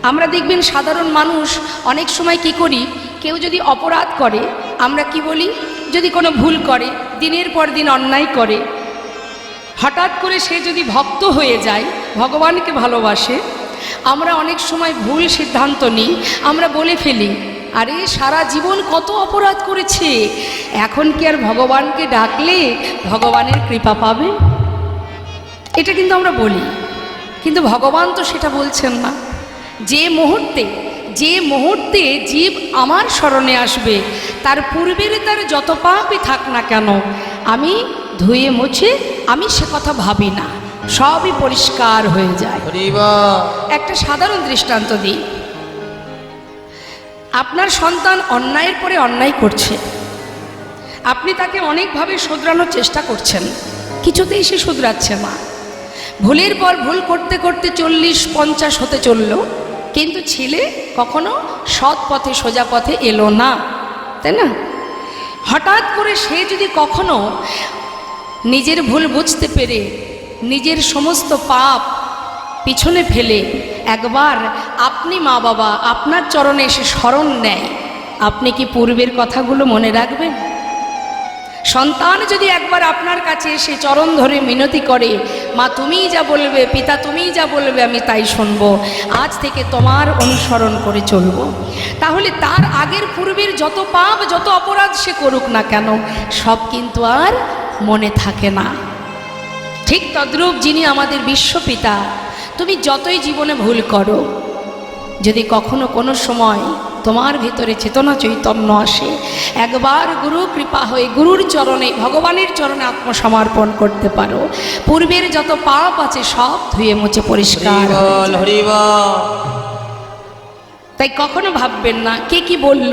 আমরা দেখবেন সাধারণ মানুষ অনেক সময় কি করি, কেউ যদি অপরাধ করে আমরা কি বলি, যদি কোনো ভুল করে, দিনের পর দিন অন্যায় করে, হঠাৎ করে সে যদি ভক্ত হয়ে যায়, ভগবানকে ভালোবাসে, আমরা অনেক সময় ভুল সিদ্ধান্ত নিই, আমরা বলে ফেলি আরে সারা জীবন কত অপরাধ করেছে, এখন কি আর ভগবানকে ডাকলে ভগবানের কৃপা পাবে? এটা কিন্তু আমরা বলি, কিন্তু ভগবান তো সেটা বলছেন না। যে মুহূর্তে জীব আমার শরণে আসবে, তার পূর্বের তার যত পাপই থাক না কেন, আমি ধুয়ে মুছে আমি সে কথা ভাবি না, সবই পরিষ্কার হয়ে যায়। একটা সাধারণ দৃষ্টান্ত দিই। আপনার সন্তান অন্যায়ের পরে অন্যায় করছে, আপনি তাকে অনেকভাবে শুধরানোর চেষ্টা করছেন, কিছুতেই সে শুধরাচ্ছে না। ভুলের পর ভুল করতে করতে 40-50 হতে চলল, কিন্তু ছেলে কখনো সৎ পথে সোজা পথে এলো না, তাই না? হঠাৎ করে সে যদি কখনো নিজের ভুল বুঝতে পেরে নিজের সমস্ত পাপ পিছনে ফেলে একবার আপনি মা বাবা আপনার চরণে এসে শরণ নেয়, আপনি কি পূর্বের কথাগুলো মনে রাখবেন? সন্তান যদি একবার আপনার কাছে এসে চরণ ধরে মিনতি করে, মা তুমিই যা বলবে, পিতা তুমিই যা বলবে আমি তাই শুনবো, আজ থেকে তোমার অনুসরণ করে চলব, তাহলে তার আগের পূর্বের যত পাপ যত অপরাধ সে করুক না কেন সব কিন্তু আর মনে থাকে না। ঠিক তদ্রূপ যিনি আমাদের বিশ্বপিতা, তুমি যতই জীবনে ভুল করো, যদি কখনো কোনো সময় তোমার ভিতরে চেতনা চৈতন্য আসে, একবার গুরু কৃপা হয়ে গুরুর চরণে ভগবানের চরণে আত্মসমর্পণ করতে পারো, পূর্বের যত পাপ আছে সব ধুয়ে মুছে পরিষ্কার। তাই কখনো ভাববেন না কে কি বলল,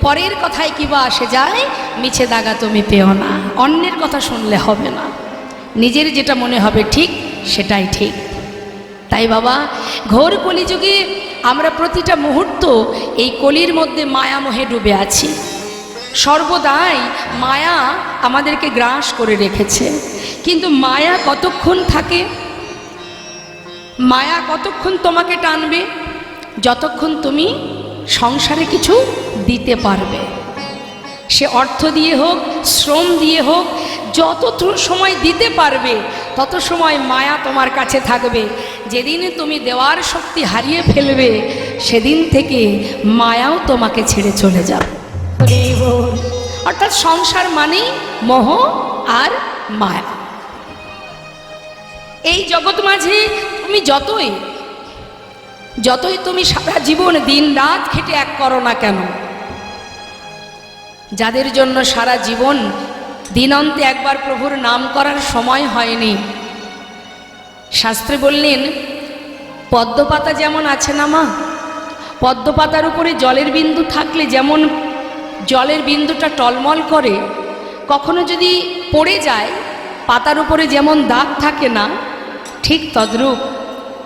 পরের কথায় কিবা আসে যায়, মিছে দাগা তুমি পেও না, অন্যের কথা শুনলে হবে না, নিজের যেটা মনে হবে ঠিক সেটাই ঠিক। তাই বাবা, ঘোর কলিযুগে আমরা প্রতিটা মুহূর্ত এই কলির মধ্যে মায়ামোহে ডুবে আছি, সর্বদাই মায়া আমাদেরকে গ্রাস করে রেখেছে। কিন্তু মায়া কতক্ষণ থাকে, মায়া কতক্ষণ তোমাকে টানবে? যতক্ষণ তুমি সংসারে কিছু দিতে পারবে, সে অর্থ দিয়ে হোক শ্রম দিয়ে হোক, যত সময় দিতে পারবে তত সময় মায়া তোমার কাছে থাকবে। যেদিন তুমি দেওয়ার শক্তি হারিয়ে ফেলবে সেদিন থেকে মায়াও তোমাকে ছেড়ে চলে যাবে। অর্থাৎ সংসার মানেই মোহ আর মায়া। এই জগৎ মাঝে তুমি যতই তুমি সারা জীবন দিন রাত খেটে এক করো না কেন, যাদের জন্য সারা জীবন দিনান্তে একবার প্রভুর নাম করার সময় হয়নি, শাস্ত্রে বললেন পদ্মপাতা যেমন আছে না মা, পদ্মপাতার উপরে জলের বিন্দু থাকলে যেমন জলের বিন্দুটা টলমল করে, কখনো যদি পড়ে যায় পাতার উপরে যেমন দাগ থাকে না, ঠিক তদ্রূপ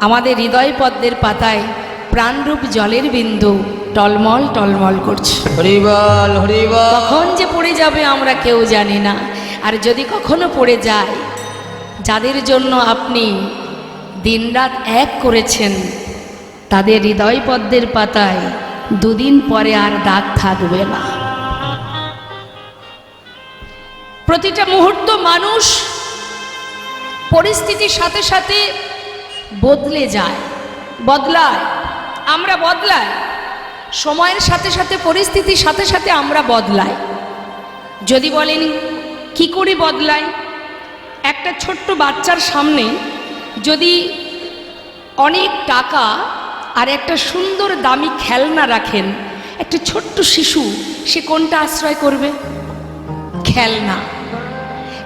আমাদের হৃদয় পদ্মের পাতায় প্রাণরূপ জলের বিন্দু টলমল টলমল করছে। হরিবল হরিবল। কখন যে পড়ে যাবে আমরা কেউ জানি না। আর যদি কখনো পড়ে যায়, যাদের জন্য আপনি দিনরাত এক করেছেন, তাদের হৃদয় পদ্মের পাতায় দুদিন পরে আর দাগ থাকবে না। প্রতিটা মুহূর্ত মানুষ পরিস্থিতির সাথে সাথে বদলে যায়, বদলায়, আমরা বদলাই, সময়ের সাথে সাথে পরিস্থিতির সাথে সাথে আমরা বদলাই। যদি বলেন কি করে বদলাই, একটা ছোট্ট বাচ্চার সামনে যদি অনেক টাকা আর একটা সুন্দর দামি খেলনা রাখেন, একটা ছোট্ট শিশু সে কোনটা আশ্রয় করবে? খেলনা।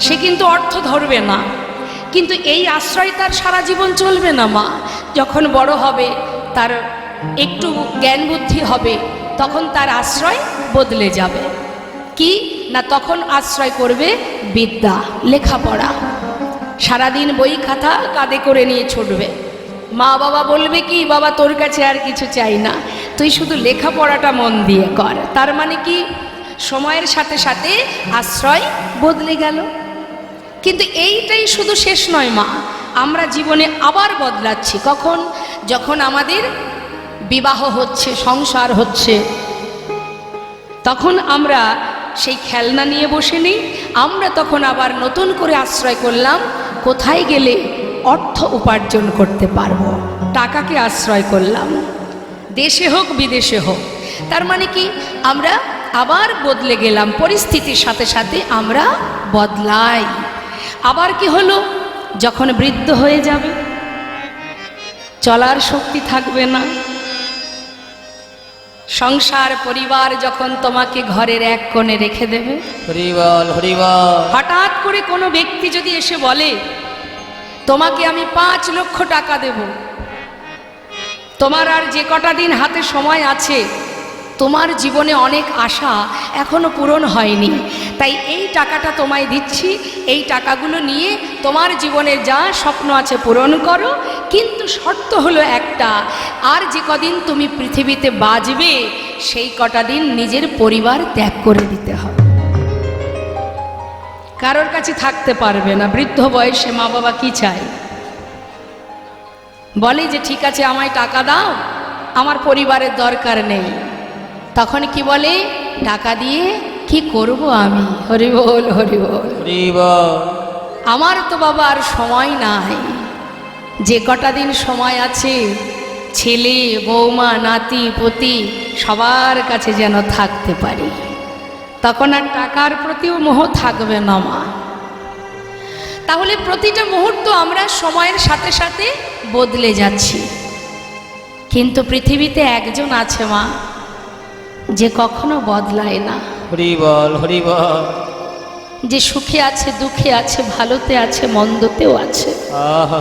সে কিন্তু অর্থ ধরবে না, কিন্তু এই আশ্রয় তার সারা জীবন চলবে না মা। যখন বড় হবে, তার একটু জ্ঞান বুদ্ধি হবে, তখন তার আশ্রয় বদলে যাবে। কি না, তখন আশ্রয় করবে বিদ্যা, লেখাপড়া। সারাদিন বই খাতা কাঁধে করে নিয়ে ছুটবে। মা বাবা বলবে কি, বাবা তোর কাছে আর কিছু চাই না, তুই শুধু লেখাপড়াটা মন দিয়ে কর। তার মানে কি, সময়ের সাথে সাথে আশ্রয় বদলে গেল। কিন্তু এইটাই শুধু শেষ নয় মা, আমরা জীবনে আবার বদলাচ্ছি। কখন? যখন আমাদের বিবাহ হচ্ছে, সংসার হচ্ছে, তখন আমরা সেই খেলনা নিয়ে বসে নেই। আমরা তখন আবার নতুন করে আশ্রয় করলাম কোথায় গেলে অর্থ উপার্জন করতে পারবো, টাকাকে আশ্রয় করলাম, দেশে হোক বিদেশে হোক। তার মানে কি, আমরা আবার বদলে গেলাম, পরিস্থিতির সাথে সাথে আমরা বদলাই। আবার কি হলো, যখন বৃদ্ধ হয়ে যাবে, চলার শক্তি থাকবে না, সংসার পরিবার যখন তোমাকে ঘরের এক কোণে রেখে দেবে, হরিবল হরিবল, হঠাৎ করে কোনো ব্যক্তি যদি এসে বলে তোমাকে আমি 5 লক্ষ টাকা দেব, তোমার আর যে কটা দিন হাতে সময় আছে, তোমার জীবনে অনেক আশা এখনো পূরণ হয়নি, তাই এই টাকাটা তোমায় দিচ্ছি, এই টাকাগুলো নিয়ে তোমার জীবনে যা স্বপ্ন আছে পূরণ করো, কিন্তু শর্ত হলো একটা, আর যে কদিন তুমি পৃথিবীতে বাঁচবে সেই কটা দিন নিজের পরিবার ত্যাগ করে দিতে হবে। কারোর কাছে থাকতে পারবে না। বৃদ্ধ বয়সে মা বাবা কি চায়, বলে যে ঠিক আছে আমায় টাকা দাও, আমার পরিবারের দরকার নেই। তখন কি বলে, টাকা দিয়ে কি করব আমি, হরি বল হরি বল হরিবল, আমার তো বাবা আর সময় নাই, যে কটা দিন সময় আছে ছেলে বৌমা নাতি পতি সবার কাছে যেন থাকতে পারি, তখন আর টাকার প্রতিও মোহ থাকবে না মা। তাহলে প্রতিটা মুহূর্ত আমরা সময়ের সাথে সাথে বদলে যাচ্ছি, কিন্তু পৃথিবীতে একজন আছে মা, যে কখনো বদলায় না, হরিবল হরিবল, যে সুখে আছে দুঃখে আছে, ভালোতে আছে মন্দতেও আছে, আহা,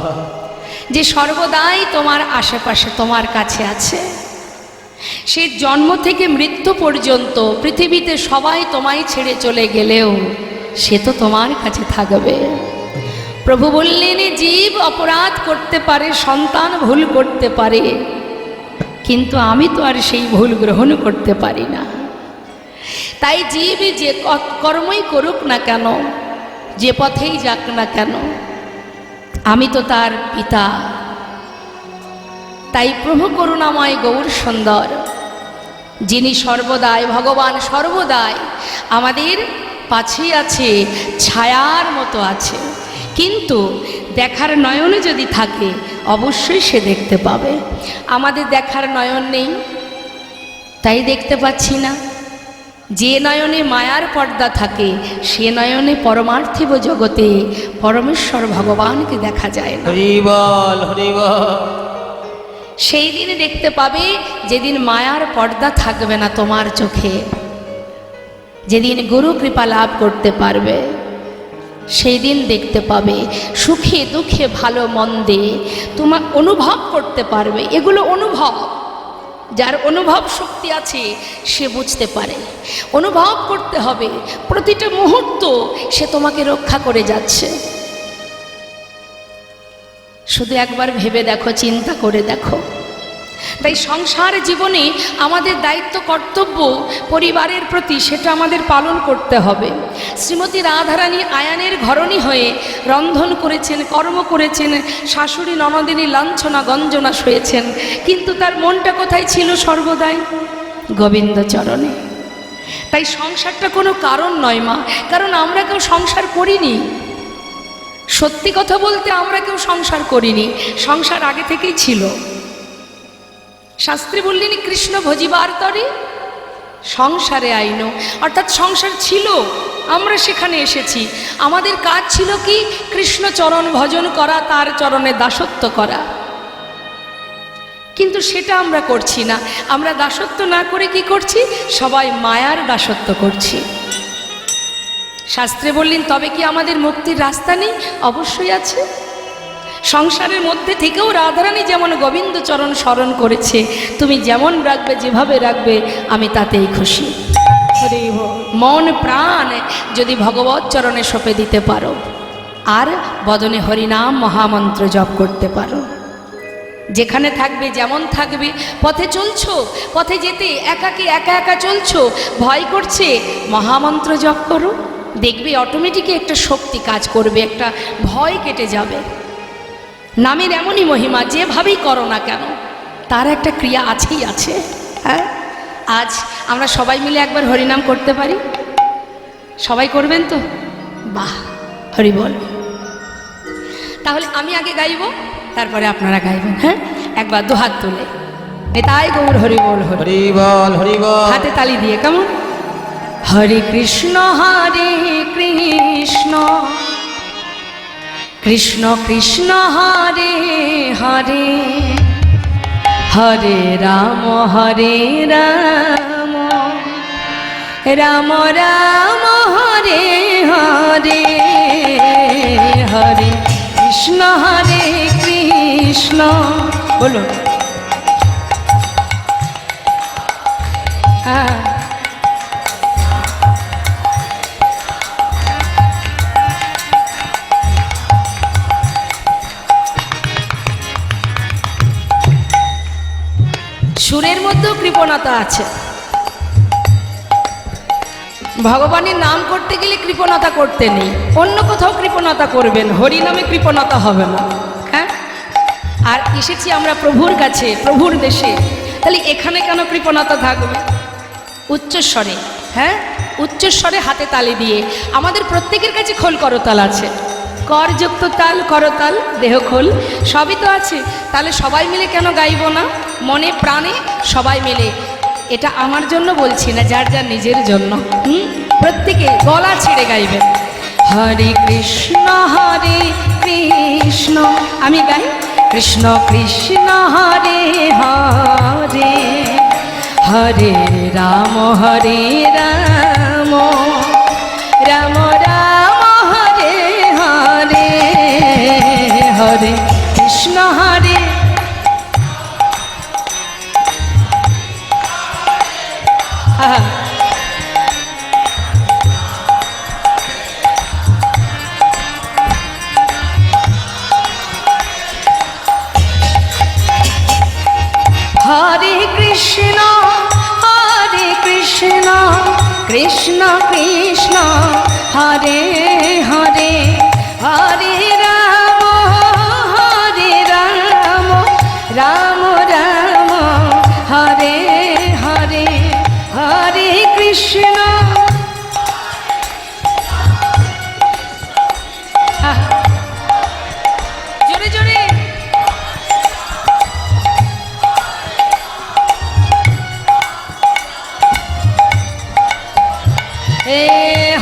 যে সর্বদাই তোমার আশেপাশে তোমার কাছে আছে। সে জন্ম থেকে মৃত্যু পর্যন্ত পৃথিবীতে সবাই তোমায় ছেড়ে চলে গেলেও সে তো তোমার কাছে থাকবে। প্রভু বললেন, জীব অপরাধ করতে পারে, সন্তান ভুল করতে পারে, কিন্তু আমি তো আর সেই ভুল গ্রহণ করতে পারি না। তাই জীব যে কর্মই করুক না কেন, যে পথেই যাক না কেন, আমি তো তার পিতা। তাই প্রভু করুণাময় গৌর সুন্দর, যিনি সর্বদাই ভগবান, সর্বদাই আমাদের পাশেই আছে, ছায়ার মতো আছে, কিন্তু দেখার নয়নে যদি থাকে অবশ্যই সে দেখতে পাবে। আমাদের দেখার নয়ন নেই, তাই দেখতে পাচ্ছি না। যে নয়নে মায়ার পর্দা থাকে সে নয়নে পরমার্থিব জগতে পরমেশ্বর ভগবানকে দেখা যায় না। হরিবল হরিবল, সেই দিন দেখতে পাবে যেদিন মায়ার পর্দা থাকবে না তোমার চোখে, যেদিন গুরু কৃপা লাভ করতে পারবে, সেই দিন দেখতে পাবে সুখে দুঃখে ভালো মন্দে তোমার অনুভব করতে পারবে। এগুলো অনুভব, যার অনুভব শক্তি আছে সে বুঝতে পারে। অনুভব করতে হবে প্রতিটা মুহূর্ত সে তোমাকে রক্ষা করে যাচ্ছে। শুধু একবার ভেবে দেখো, চিন্তা করে দেখো। তাই সংসার জীবনে আমাদের দায়িত্ব কর্তব্য পরিবারের প্রতি, সেটা আমাদের পালন করতে হবে। শ্রীমতী রাধারানী আয়ানের ঘরণী হয়ে রন্ধন করেছেন, কর্ম করেছেন, শাশুড়ি ননদিনী লাঞ্ছনা গঞ্জনা সয়েছেন, কিন্তু তার মনটা কোথায় ছিল? সর্বদাই গোবিন্দচরণে। তাই সংসারটা কোনো কারণ নয় মা, কারণ আমরা কেউ সংসার করিনি। সত্যি কথা বলতে আমরা কেউ সংসার করিনি, সংসার আগে থেকেই ছিল। শাস্ত্রী বললেন, কৃষ্ণ ভজিবার তরে সংসারে আইন, অর্থাৎ সংসার ছিল, আমরা সেখানে এসেছি। আমাদের কাজ ছিল কি? কৃষ্ণ চরণ ভজন করা, তার চরণে দাসত্ব করা। কিন্তু সেটা আমরা করছি না। আমরা দাসত্ব না করে কি করছি? সবাই মায়ার দাসত্ব করছি। শাস্ত্রে বললেন, তবে কি আমাদের মুক্তির রাস্তা নেই? অবশ্যই আছে। সংসারের মধ্যে থেকেও রাধারানী যেমন গোবিন্দচরণ স্মরণ করেছে, তুমি যেমন রাখবে, যেভাবে রাখবে, আমি তাতেই খুশি। মন প্রাণ যদি ভগবৎ চরণে সঁপে দিতে পারো, আর বদনে হরিনাম মহামন্ত্র জপ করতে পারো, যেখানে থাকবে যেমন থাকবে, পথে চলছো, পথে যেতে একাকী একা একা চলছো, ভয় করছে, মহামন্ত্র জপ করো, দেখবে অটোমেটিকই একটা শক্তি কাজ করবে, একটা ভয় কেটে যাবে। নামের এমনই মহিমা, যেভাবেই করো না কেন তার একটা ক্রিয়া আছেই আছে। হ্যাঁ, আজ আমরা সবাই মিলে একবার হরিনাম করতে পারি? সবাই করবেন তো? বাহ, হরি বল। তাহলে আমি আগে গাইব, তারপরে আপনারা গাইবেন। হ্যাঁ, একবার দুহাত তুলে নেতাই গৌর হরি বল, হরি বল, হরি বল। হাতে তালি দিয়ে কেমন? হরে কৃষ্ণ কৃষ্ণ কৃষ্ণ কৃষ্ণ হরে হরে, হরে রাম রাম রাম হরে হরে, হরে কৃষ্ণ কৃষ্ণ। বলুন। হ্যাঁ, সুরের মধ্যেও কৃপণতা আছে। ভগবানের নাম করতে গেলে কৃপণতা করতে নেই, অন্য কোথাও কৃপণতা করবেন, হরি নামে কৃপণতা হবে না। হ্যাঁ, আর এসেছি আমরা প্রভুর কাছে, প্রভুর দেশে, তাহলে এখানে কেন কৃপণতা থাকবে? উচ্চস্বরে, হ্যাঁ, উচ্চস্বরে হাতে তালি দিয়ে। আমাদের প্রত্যেকের কাছে খোল করতাল আছে, করযুক্ত তাল, করতাল, দেহ খোল সবই তো আছে। তাহলে সবাই মিলে কেন গাইব না? মনে প্রাণে সবাই মিলে। এটা আমার জন্য বলছি না, যার যার নিজের জন্য। প্রত্যেকে গলা ছেড়ে গাইবেন। হরে কৃষ্ণ কৃষ্ণ, আমি গাই কৃষ্ণ কৃষ্ণ হরে হরে, হরে রাম রাম রাম হরে হরে, হরে কৃষ্ণ হরে। হরে কৃষ্ণ কৃষ্ণ কৃষ্ণ হরে হরে, হরে রাম রাম রাম হরে হরে, হরে কৃষ্ণ। জোরে জোরে।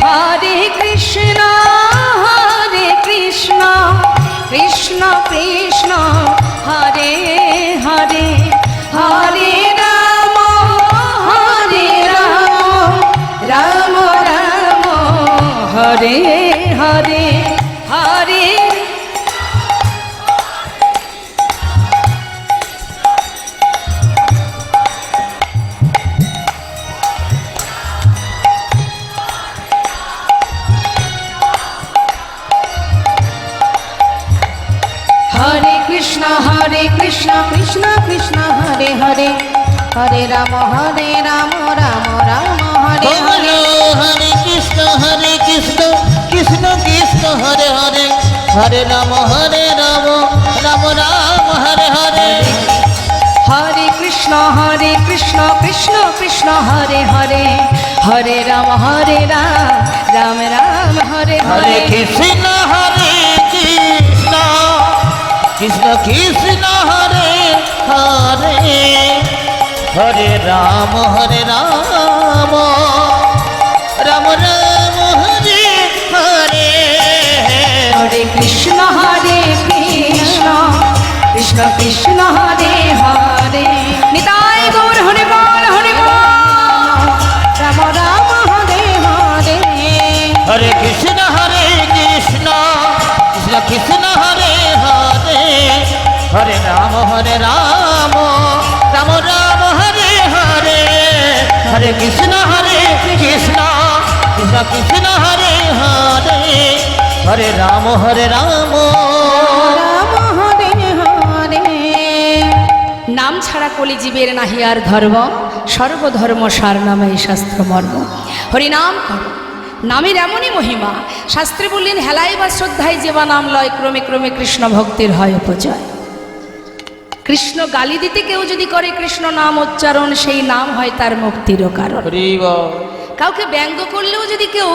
হরে কৃষ্ণ কৃষ্ণ কৃষ্ণ হরে হরে, হরে রাম রাম রাম হরে হরে, হরে। হরে কৃষ্ণ কৃষ্ণ কৃষ্ণ হরে হরে, হরে রাম রাম রাম হরে হরে, হরে কৃষ্ণ কৃষ্ণ কৃষ্ণ হরে হরে, হরে রাম রাম রাম হরে হরে। হরে কৃষ্ণ কৃষ্ণ কৃষ্ণ হরে হরে, হরে রাম রাম রাম হরে হরে হরে। কৃষ্ণ কৃষ্ণ কৃষ্ণ কৃষ্ণ হরে হরে, হরে রাম রাম রাম হরে হরে। হরে কৃষ্ণ কৃষ্ণ কৃষ্ণ কৃষ্ণ হরে হরে, নিতাই গৌর হরি বল, হরি বল। রাম রাম হরে হরে, হরে কৃষ্ণ কৃষ্ণ কৃষ্ণ কৃষ্ণ হরে হরে, হরে রাম রাম রাম হরে হরে, হরে কৃষ্ণ কৃষ্ণ কৃষ্ণ কৃষ্ণ হরে হরে, হরে রাম রাম। রাম হরে হরে। নাম ছাড়া কলিজীবের নাহি আর ধর্ম, সর্বধর্ম সার নামে শাস্ত্র মর্ম। হরিনাম করো, নামের এমনই মহিমা। শাস্ত্রে বললেন, হেলায় বা শ্রদ্ধায় যেবা নাম লয়, ক্রমে ক্রমে কৃষ্ণ ভক্তির হয় উপজয়। কৃষ্ণ গালি দিতে কেউ যদি করে কৃষ্ণ নাম উচ্চারণ, সেই নাম হয় তার মুক্তিরও কারণ। হরি বল। কাউকে ব্যঙ্গ করলেও যদি কেউ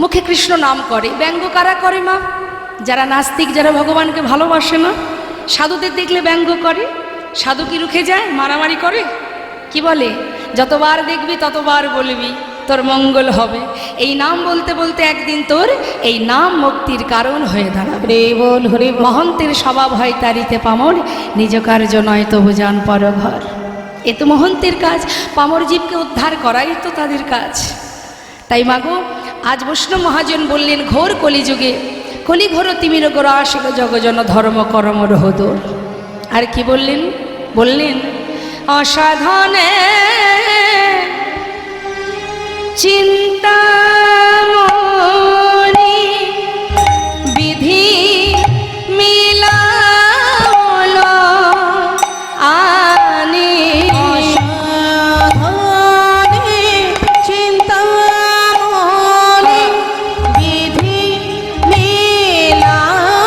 মুখে কৃষ্ণ নাম করে, ব্যঙ্গ কারা করে মা? যারা নাস্তিক, যারা ভগবানকে ভালোবাসে না। সাধুদের দেখলে ব্যঙ্গ করে। সাধু কি রুখে যায়? মারামারি করে? কি বলে? যতবার দেখবি ততবার বলবি, তোর মঙ্গল হবে। এই নাম বলতে বলতে একদিন তোর এই নাম মুক্তির কারণ হয়ে দাঁড়াবে। হরি বল, হরি বল। মহন্তের স্বভাব হয় তারিতে পামর, নিজ কার্য নয় তবু যান পরঘর। এ তো মহন্তের কাজ, পামর জীবকে উদ্ধার করাই তো তাদের কাজ। তাই মাগো, আজ বৈষ্ণব মহাজন বললেন, ঘোর কলিযুগে কলি ঘোর তিমির গোড়া আসিল জগজন ধর্ম কর্ম রহদোর। আর কি বললেন? বললেন, অসাধনে চিন্তামণি বিধি মিলাল আনি। অসাধনে চিন্তামণি বিধি মিলায়ন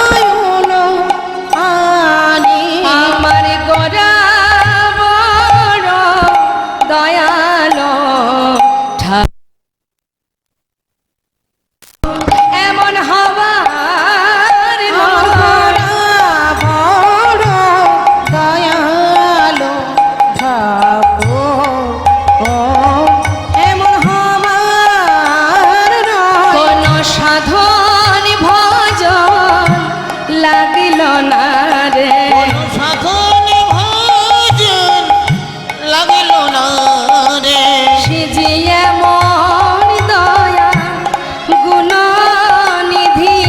আনি। আমার গোরা বড় দয়ালো ঠাকুর, এমন হবার নয়। বড় দয়ালো ঠাকুর, এমন হবার নয়। কোন সাধন ভজন লাগিল না রে, সাধন ভজন লাগিল না রে। সে যে এমন দয়া গুণ নিধি,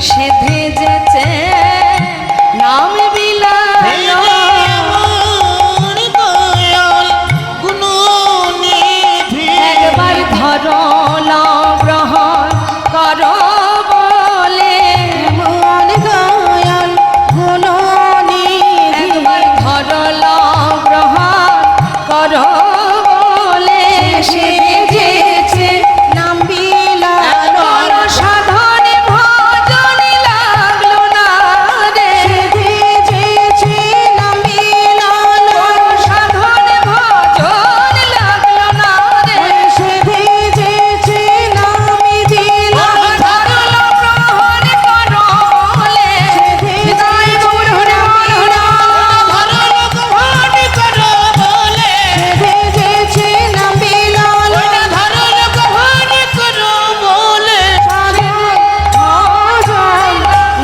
সে ভেজেছে নাম বিলাল। এমন দয়াল গুণনিধি। একবার ধরো নাম গ্রহণ করো বলে, এমন দয়াল গুণনিধি। একবার ধরো নাম গ্রহণ করো বলে, সে ভেজেছে নাম বিলাল। কোন সাধনে ভজন লাগলো না রে, ভেজেছে নাম বিলাল। কোন সাধনে ভজন লাগলো না রে। সে ভেজেছে নাম বিলাল। ধরলো গ্রহণ করো বলে, হৃদয় গৌর হরে বল হরে বল। ধরলো গ্রহণ করো বলে। ভেজেছে নাম বিলাল। ধরলো গ্রহণ করো বলে। ভজন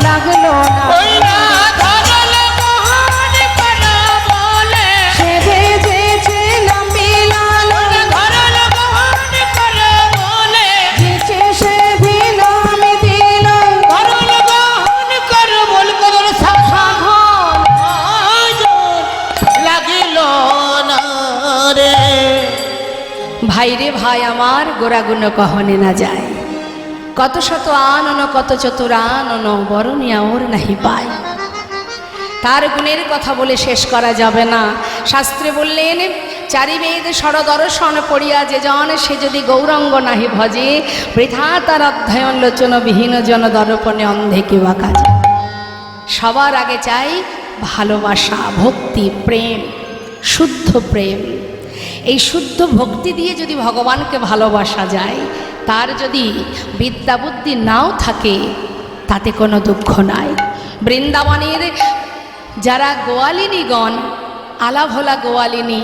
লাগলো না। ওই না ধরলো গ্রহণ করো বলে। সে ভেজেছে নাম বিলাল। ধরলো গ্রহণ করো বলে। যেচে সে ভি নাম দিল। ধরলো গ্রহণ করো বল করো সাধন। লাগিল না রে। ভাই রে ভাই আমার, গোড়াগুণ কহনে না যায়। কত শত আনন কত চতুরানন, বরণিয়া ওর নাহি পায়। তার গুণের কথা বলে শেষ করা যাবে না। শাস্ত্রে বললেন, চারি বেদ ষড়দর্শন পড়িয়া যে জন, সে যদি গৌরঙ্গ নাহি ভজে, বৃথা তার অধ্যয়ন লোচন বিহীন জন, দর্পণে অন্ধে কিবা কাজে। সবার আগে চাই ভালোবাসা, ভক্তি, প্রেম, শুদ্ধ প্রেম। এই শুদ্ধ ভক্তি দিয়ে যদি ভগবানকে ভালোবাসা যায়, তার যদি বিদ্যা বুদ্ধি নাও থাকে, তাতে কোনো দুঃখ নাই। বৃন্দাবনের যারা গোয়ালিনীগণ, আলাভোলা গোয়ালিনী,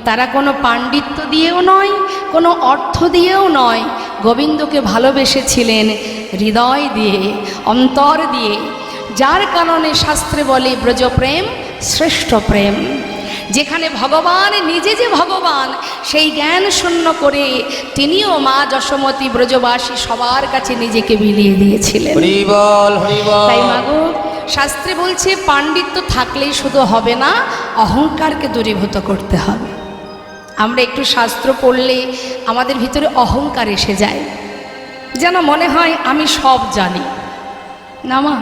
তারা কোনো পাণ্ডিত্য দিয়েও নয়, কোনো অর্থ দিয়েও নয়, গোবিন্দকে ভালোবেসেছিলেন হৃদয় দিয়ে, অন্তর দিয়ে। যার কারণে শাস্ত্রে বলে ব্রজপ্রেম শ্রেষ্ঠ প্রেম। যেখানে ভগবান নিজে যে ভগবান, সেই জ্ঞান শূন্য করে তিনিও মা যশোমতী ব্রজবাসী সবার কাছে নিজেকে বিলিয়ে দিয়েছিলেন। হরি বল, হরি বল। তাই মাগো, শাস্ত্রে বলছে পাণ্ডিত্য থাকলেই শুধু হবে না, অহংকারকে দূরীভূত করতে হবে। আমরা একটু শাস্ত্র পড়লে আমাদের ভিতরে অহংকার এসে যায়, যেন মনে হয় আমি সব জানি না মা।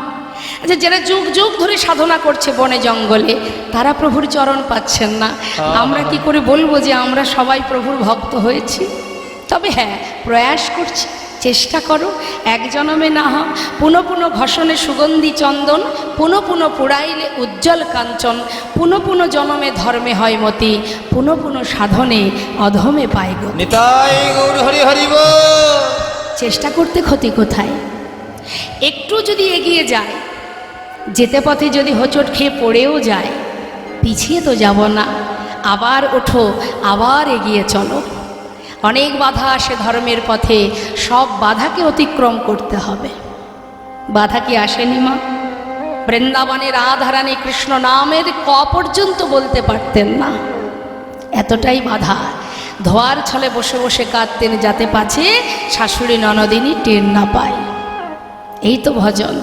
আচ্ছা, যারা যুগ যুগ ধরে সাধনা করছে বনে জঙ্গলে, তারা প্রভুর চরণ পাচ্ছেন না। আমরা কি করে বলবো যে আমরা সবাই প্রভুর ভক্ত হয়েছি? তবে হ্যাঁ, প্রয়াস করছি। চেষ্টা করো, এক জনমে না হয় পুনঃ পুনঃ ঘষণে সুগন্ধি চন্দন, পুনঃ পুনঃ পুড়াইলে উজ্জ্বল কাঞ্চন, পুনঃ পুনঃ জনমে ধর্মে হয় মতি, পুনঃ পুনঃ সাধনে অধমে পায় গতি। নিতাই গৌর হরি হরি বল। চেষ্টা করতে ক্ষতি কোথায়? একটু যদি এগিয়ে যায়, যেতে পথে যদি হোঁচট খেয়ে পড়েও যায়, পিছিয়ে তো যাব না, আবার ওঠো, আবার এগিয়ে চলো। অনেক বাধা আসে ধর্মের পথে, সব বাধাকে অতিক্রম করতে হবে। বাধা কি আসেনি মা? বৃন্দাবনের রাধারানী কৃষ্ণ নামের ক পর্যন্ত বলতে পারতেন না, এতটাই বাধা। ধোয়ার ছলে বসে বসে কাঁদতেন, যাতে পাছে শাশুড়ি ননদিনী টের না পায়। এই তো ভজন।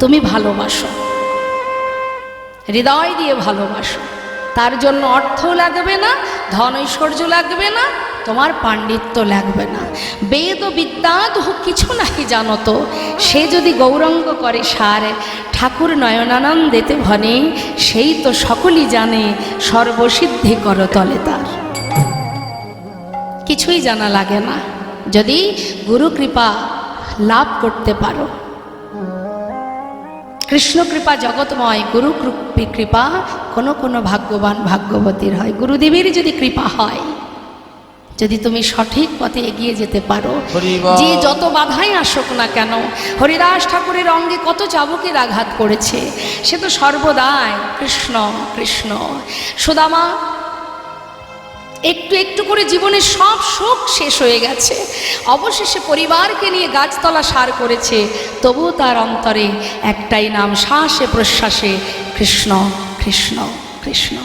তুমি ভালোবাসো, হৃদয় দিয়ে ভালোবাসো, তার জন্য অর্থ লাগবে না, ধন ঐশ্বর্য লাগবে না, তোমার পাণ্ডিত্য লাগবে না, বেদ ও বিদ্যাদ কিছু নাহি জানো তো, সে যদি গৌরঙ্গ করে সার, ঠাকুর নয়নানন্দেতে ভনে, সেই তো সকলই জানে, সর্বসিদ্ধি করতলে তার। কিছুই জানা লাগে না, যদি গুরু কৃপা লাভ করতে পারো। কৃষ্ণ কৃপা জগৎময়, গুরু কৃপা কোনো কোনো ভাগ্যবান ভাগ্যবতীর হয়। গুরুদেবের যদি কৃপা হয়, যদি তুমি সঠিক পথে এগিয়ে যেতে পারো, যে যত বাধাই আসুক না কেন, হরিদাস ঠাকুরের অঙ্গে কত চাবুকের আঘাত করেছে, সে তো সর্বদাই কৃষ্ণ কৃষ্ণ। সুদামা একটু একটু করে জীবনের সব সুখ শেষ হয়ে গেছে, অবশেষে পরিবারকে নিয়ে গাছতলা সার করেছে, তবুও তার অন্তরে একটাই নাম, শ্বাসে প্রশ্বাসে কৃষ্ণ কৃষ্ণ কৃষ্ণ।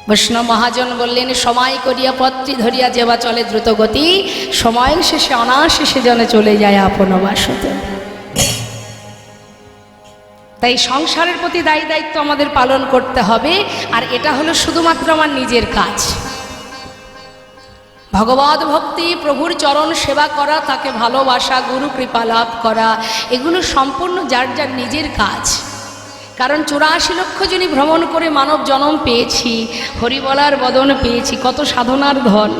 বৈষ্ণব মহাজন বললেন, সময় করিয়া পত্রী ধরিয়া যেবা চলে দ্রুত গতি, সময় শেষে অনাশেষে যেন চলে যায় আপন বাসতে। তাই সংসারের প্রতি দায়ী দায়িত্ব আমাদের পালন করতে হবে, আর এটা হলো শুধুমাত্র আমার নিজের কাজ। ভগবত ভক্তি, প্রভুর চরণ সেবা করা, তাকে ভালোবাসা, গুরু কৃপা লাভ করা, এগুলো সম্পূর্ণ যার যার নিজের কাজ। কারণ 84 লক্ষ জনই ভ্রমণ করে মানব জন্ম পেয়েছি, হরিবলার বদন পেয়েছি, কত সাধনার ধন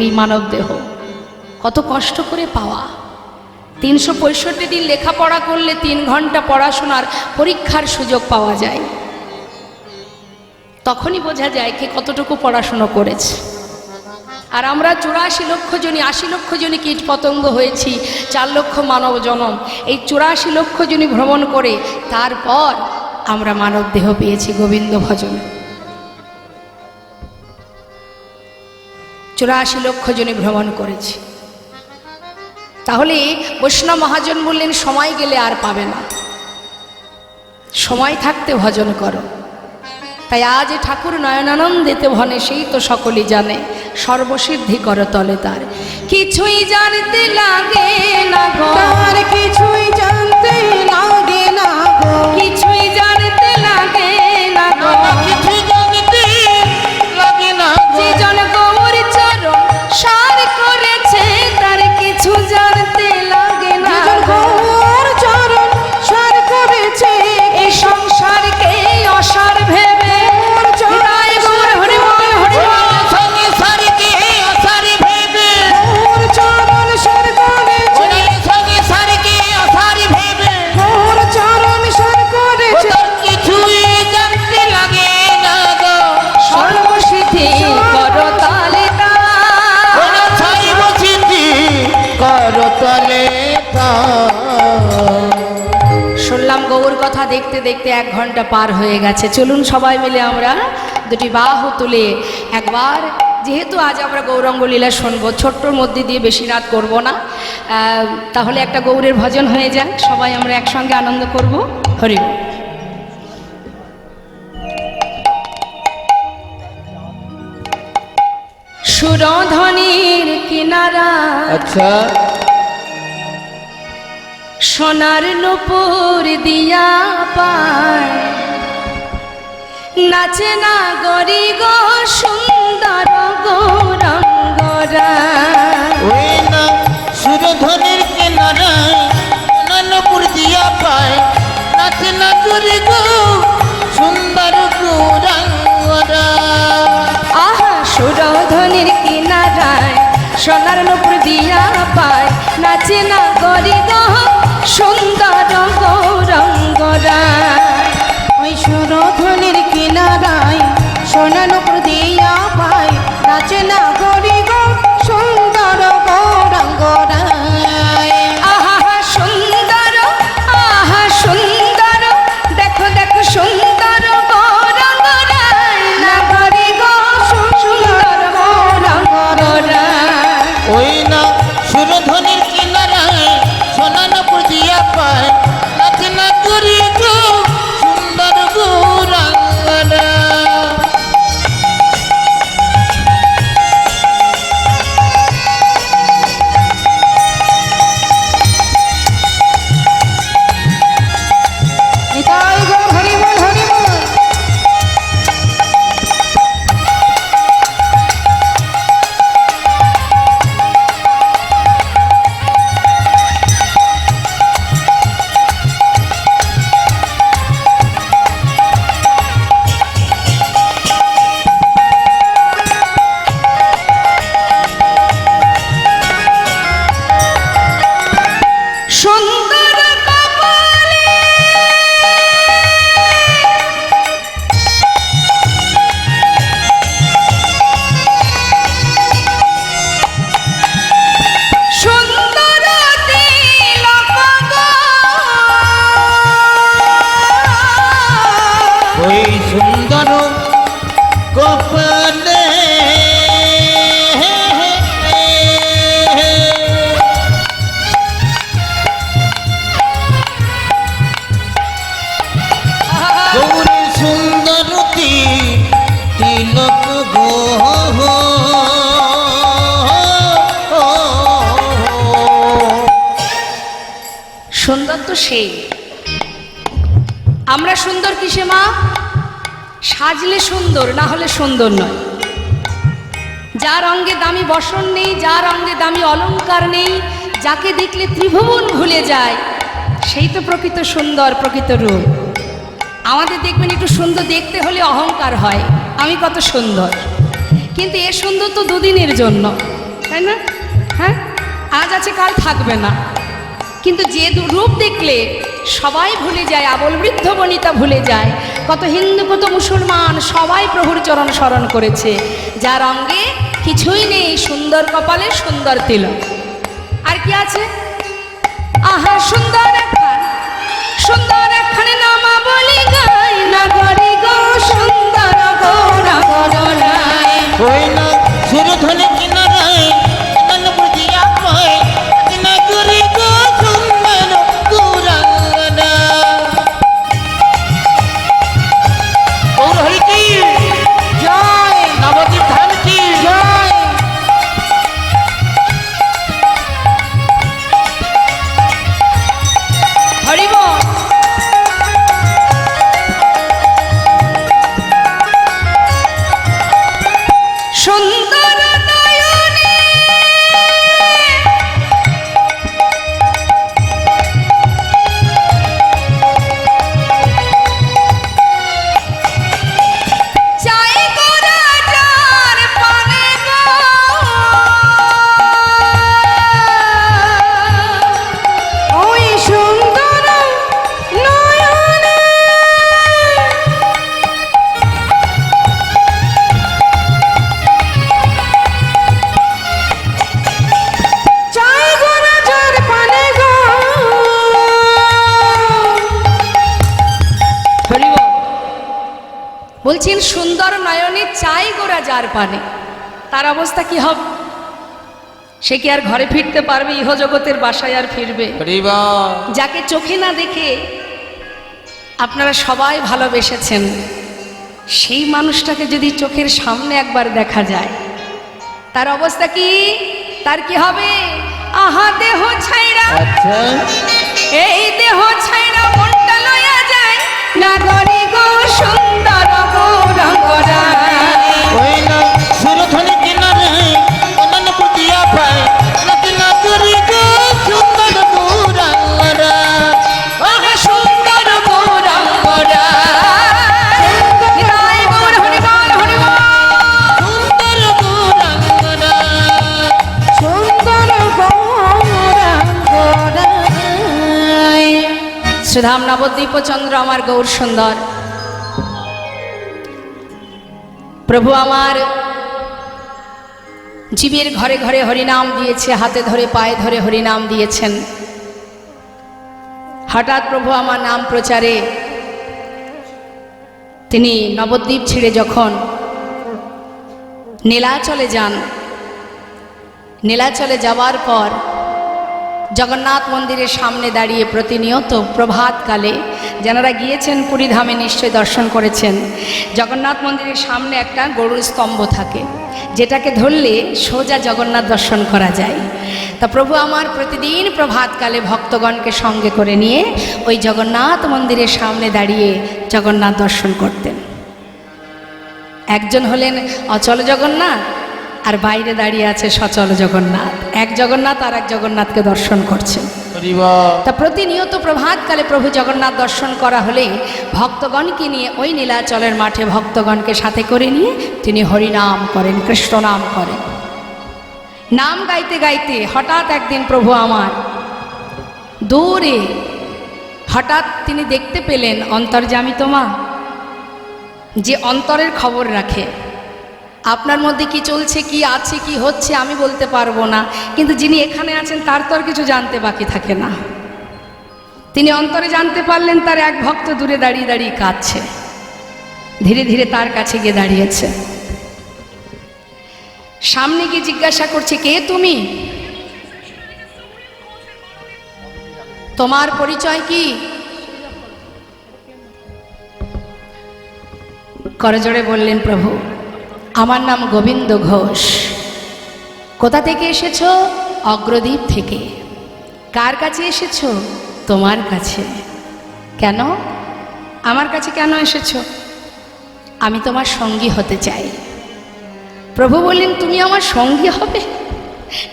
এই মানব দেহ, কত কষ্ট করে পাওয়া। 365 দিন লেখাপড়া করলে 3 ঘন্টা পড়াশোনার পরীক্ষার সুযোগ পাওয়া যায়, তখনই বোঝা যায় কে কতটুকু পড়াশুনো করেছে। আর আমরা 84 লক্ষ জনই, 80 লক্ষ জনই কীট পতঙ্গ হয়েছি, 4 লক্ষ মানব জনম, এই 84 লক্ষ জনই ভ্রমণ করে তারপর আমরা মানব দেহ পেয়েছি গোবিন্দ ভজন। 84 লক্ষ জনই ভ্রমণ করেছি। তাহলে বৈষ্ণব মহাজন বললেন, সময় গেলে আর পাবে না, সময় থাকতে ভজন করো। তাই আজ ঠাকুর নয়নানন্দেতে ভনে, সেই তো সকলেই জানে, সর্বসিদ্ধি করতলে তার। কিছুই জানতে লাগে না গো, তার কিছুই জানতে লাগে না গো, কিছুই জানতে লাগে না গো, কিছু জানতে লাগে না যে জন গৌর চরণ সার করেছে, তার কিছু জানতে লাগে না। যেজন গৌর চরণ সার করেছে, এই সংসারকে অসার ভেবে, হৃদয় গৌর হরি বল হরি বল। সঙ্গে সারিকে অসারি ভেবে, গৌর চরণ সার করেছে, সঙ্গে সারিকে অসারি ভেবে, গৌর চরণ সার করেছে, ওদের কিছুই জানতে লাগে না গো, সর্বসিদ্ধি করতালে তার। ওরা ছাইব সিদ্ধি করতলে তার। শুনলাম গৌর কথা দেখতে দেখতে 1 ঘন্টা পার হয়ে গেছে। চলুন সবাই মিলে আমরা দুটি বাহু তুলে একবার, যেহেতু আজ আমরা গৌরাঙ্গ লীলা শুনবো, ছোট্টর মধ্যে দিয়ে বেশি রাত করব না, তাহলে একটা গৌরের ভজন হয়ে যাক, সবাই আমরা একসঙ্গে আনন্দ করব। হরি বল। সুরধ্বনির কিনারা আচ্ছা, সোনার নূপুর দিয়া পায়, নাচে না গরি গো সুন্দর গৌরাঙ্গরা। ওই না সুরধনের কিনারায় নানপুর দিয়া পায়, নাচে না করে গো সুন্দর গৌরাঙ্গরা। আহা সুরধ্বনির কিনারায় সোনার নুপুর দিয়া পায় নাচে না গরি গো সুন্দর গৌরঙ্গরায়। ওই সুরধনের কিনারায় সোনা নুপুর দিয়া পায় নাচে না গরি গো সুন্দর গৌরাঙ্গরায়। আহা সুন্দর, আহা সুন্দর, দেখো দেখো সুন্দর গৌরঙ্গরায় না গরি গো সুন্দর গৌরঙ্গরায়। ওই না সুরধনের কিনারায় সোনা নুপুর দিয়া পায় নাচে না গরি গো সুন্দর গৌরাঙ্গনা। নিতাই গৌর হরি বল হরি বল। সুন্দর কপালে সুন্দর তিলক গো, ওই সুন্দর কপালে গৌরী সুন্দর তিলক গো। সুন্দর তো সেই। আমরা সুন্দর কিসে মা? সাজলে সুন্দর, না হলে সুন্দর নয়। যার অঙ্গে দামি বসন নেই, যার অঙ্গে দামি অলংকার নেই, যাকে দেখলে ত্রিভুবন ভুলে যায়, সেই তো প্রকৃত সুন্দর, প্রকৃত রূপ। আমাদের দেখবেন একটু সুন্দর দেখতে হলে অহংকার হয়, আমি কত সুন্দর। কিন্তু এ সুন্দর তো দুদিনের জন্য, তাই না? হ্যাঁ, আজ আছে কাল থাকবে না। কিন্তু যে রূপ দেখলে সবাই ভুলে যায়, আবল বৃদ্ধ বনিতা ভুলে যায়। কত হিন্দু কত মুসলমান সবাই প্রভুর চরণ স্মরণ করেছে, যার অঙ্গে কিছুই নেই, সুন্দর কপালে সুন্দর তিলক। আর কি আছে? আহা সুন্দর একখান, সুন্দর একখানে নামা বলি গাই না গরি গো সুন্দর গৌরঙ্গরায়। ওই না সুরধনের কিনারায় সোনা নুপুর দিয়া পায় নাচে না গরি গো সুন্দর গৌরাঙ্গনা। গৌর হরি কি জয় নবদ্বীপ ধাম কি জয়। হরি বল। সুন্দর নয়নে চাই গো রাজার পানে গো, ওই সুন্দর নয়নে চাই গো রাজার পানে গো। হরি বল। বলছেন সুন্দর নয়নে চাই গোরা যার পানে, তার অবস্থা কি হবে? সে কি আর ঘরে ফিরতে পারবে? ইহজগতের বাসায় আর ফিরবে? হরি বল। যাকে চোখে না দেখে আপনারা সবাই ভালোবেসেছেন, সেই মানুষটাকে যদি চোখের সামনে একবার দেখা যায়, তার অবস্থা কি? তার কি হবে? আহা দেহ ছাইরা, আচ্ছা এই দেহ ছাইরা মনটা লইয়া যায় না গরি গো সুন্দর গৌরঙ্গরায়। ওই না সুরধনের কিনারায় সোনা নুপুর দিয়া পায় নাচে না গরি গো সুন্দর গৌরাঙ্গনা। আহা সুন্দর গৌরঙ্গরায়। নিতাই গৌর হরি বল হরি বল। সুন্দর গৌরাঙ্গনা। শ্রীধাম নবদ্বীপ চন্দ্র আমার গৌর সুন্দর প্রভু আমার জীবের ঘরে ঘরে হরিনাম দিয়েছে, হাতে ধরে পায়ে ধরে হরিনাম দিয়েছেন। হঠাৎ প্রভু আমার নাম প্রচারে তিনি নবদ্বীপ ছেড়ে যখন নীলাচলে যান, নীলাচলে যাওয়ার পর জগন্নাথ মন্দিরের সামনে দাঁড়িয়ে প্রতিনিয়ত প্রভাতকালে, যারা গিয়েছেন পুরীধামে নিশ্চয় দর্শন করেছেন, জগন্নাথ মন্দিরের সামনে একটা গরুর স্তম্ভ থাকে, যেটাকে ধরলে সোজা জগন্নাথ দর্শন করা যায়। তা প্রভু আমার প্রতিদিন প্রভাতকালে ভক্তগণকে সঙ্গে করে নিয়ে ওই জগন্নাথ মন্দিরের সামনে দাঁড়িয়ে জগন্নাথ দর্শন করতেন। একজন হলেন অচল জগন্নাথ, আর বাইরে দাঁড়িয়ে আছে সচল জগন্নাথ। এক জগন্নাথ আর এক জগন্নাথকে দর্শন করছেন। তা প্রতিনিয়ত প্রভাতকালে প্রভু জগন্নাথ দর্শন করা হলে ভক্তগণকে নিয়ে ওই নীলাচলের মাঠে ভক্তগণকে সাথে করে নিয়ে তিনি হরিনাম করেন, কৃষ্ণ নাম করেন। নাম গাইতে গাইতে হঠাৎ একদিন প্রভু আমার দূরে হঠাৎ তিনি দেখতে পেলেন অন্তর্যামী মা, যে অন্তরের খবর রাখে। আপনার মধ্যে কি চলছে, কি আছে, কি হচ্ছে আমি বলতে পারবো না, কিন্তু যিনি এখানে আছেন তার তো আর কিছু জানতে বাকি থাকে না। তিনি অন্তরে জানতে পারলেন তার এক ভক্ত দূরে দাঁড়িয়ে দাঁড়িয়ে কাঁদছে। ধীরে ধীরে তার কাছে গিয়ে দাঁড়িয়েছে, সামনে গিয়ে জিজ্ঞাসা করছে, কে তুমি? তোমার পরিচয় কি? করজোড়ে বললেন, প্রভু আমার নাম গোবিন্দ ঘোষ। কোথা থেকে এসেছো? অগ্রদ্বীপ থেকে। কার কাছে এসেছো? তোমার কাছে। কেন? আমার কাছে কেন এসেছো? আমি তোমার সঙ্গী হতে চাই। প্রভু বললেন, তুমি আমার সঙ্গী হবে?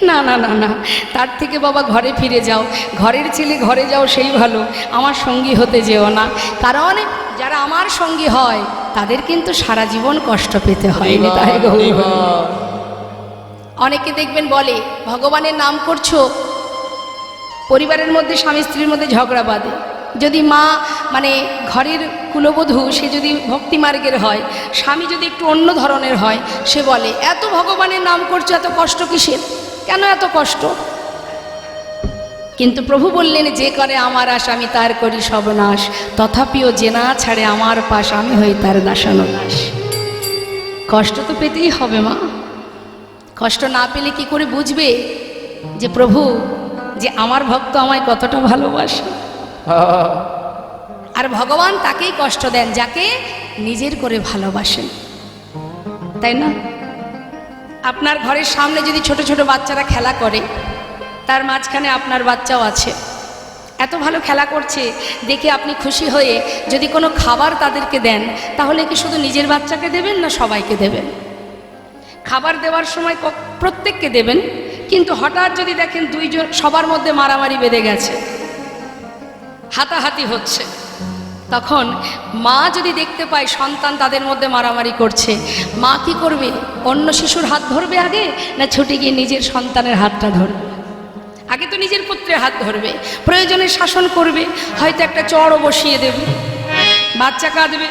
না না না না, তার থেকে বাবা ঘরে ফিরে যাও, ঘরের ছেলে ঘরে যাও, সেই ভালো। আমার সঙ্গী হতে যেও না, কারণ যারা আমার সঙ্গী হয় তাদের কিন্তু সারা জীবন কষ্ট পেতে হয়। অনেকে দেখবেন বলে ভগবানের নাম করছো, পরিবারের মধ্যে স্বামী স্ত্রীর মধ্যে ঝগড়া বাঁধে। যদি মা মানে ঘরের কুলবধূ সে যদি ভক্তি মার্গের হয়, স্বামী যদি একটু অন্য ধরনের হয়, সে বলে এত ভগবানের নাম করছো, এত কষ্ট কিসের, কেন এত কষ্ট? কিন্তু প্রভু বললেন, যে করে আমার আশ আমি তার করি সর্বনাশ, তথাপিও যে না ছাড়ে আমার পাশ আমি হই তার দাসানুদাস। কষ্ট তো পেতেই হবে মা। কষ্ট না পেলে কি করে বুঝবে যে প্রভু, যে আমার ভক্ত আমায় কতটা ভালোবাসে? আর ভগবান তাকেই কষ্ট দেন যাকে নিজের করে ভালোবাসেন, তাই না? আপনার ঘরের সামনে যদি ছোট ছোট বাচ্চারা খেলা করে, তার মাঝখানে আপনার বাচ্চাও আছে, এত ভালো খেলা করছে দেখে আপনি খুশি হয়ে যদি কোনো খাবার তাদেরকে দেন, তাহলে কি শুধু নিজের বাচ্চাকে দেবেন না সবাইকে দেবেন? খাবার দেওয়ার সময় প্রত্যেককে দেবেন, কিন্তু হঠাৎ যদি দেখেন দুইজন সবার মধ্যে মারামারি বেঁধে গেছে, হাতাহাতি হচ্ছে, তখন মা যদি দেখতে পায় সন্তান তাদের মধ্যে মারামারি করছে, মা কি করবে? অন্য শিশুর হাত ধরবে আগে, না ছুটে গিয়ে নিজের সন্তানের হাতটা ধরবে? আগে তো নিজের পুত্রের হাত ধরবে, প্রয়োজনে শাসন করবে, হয়তো একটা চড়ও বসিয়ে দেবে। বাচ্চা কাঁদবে,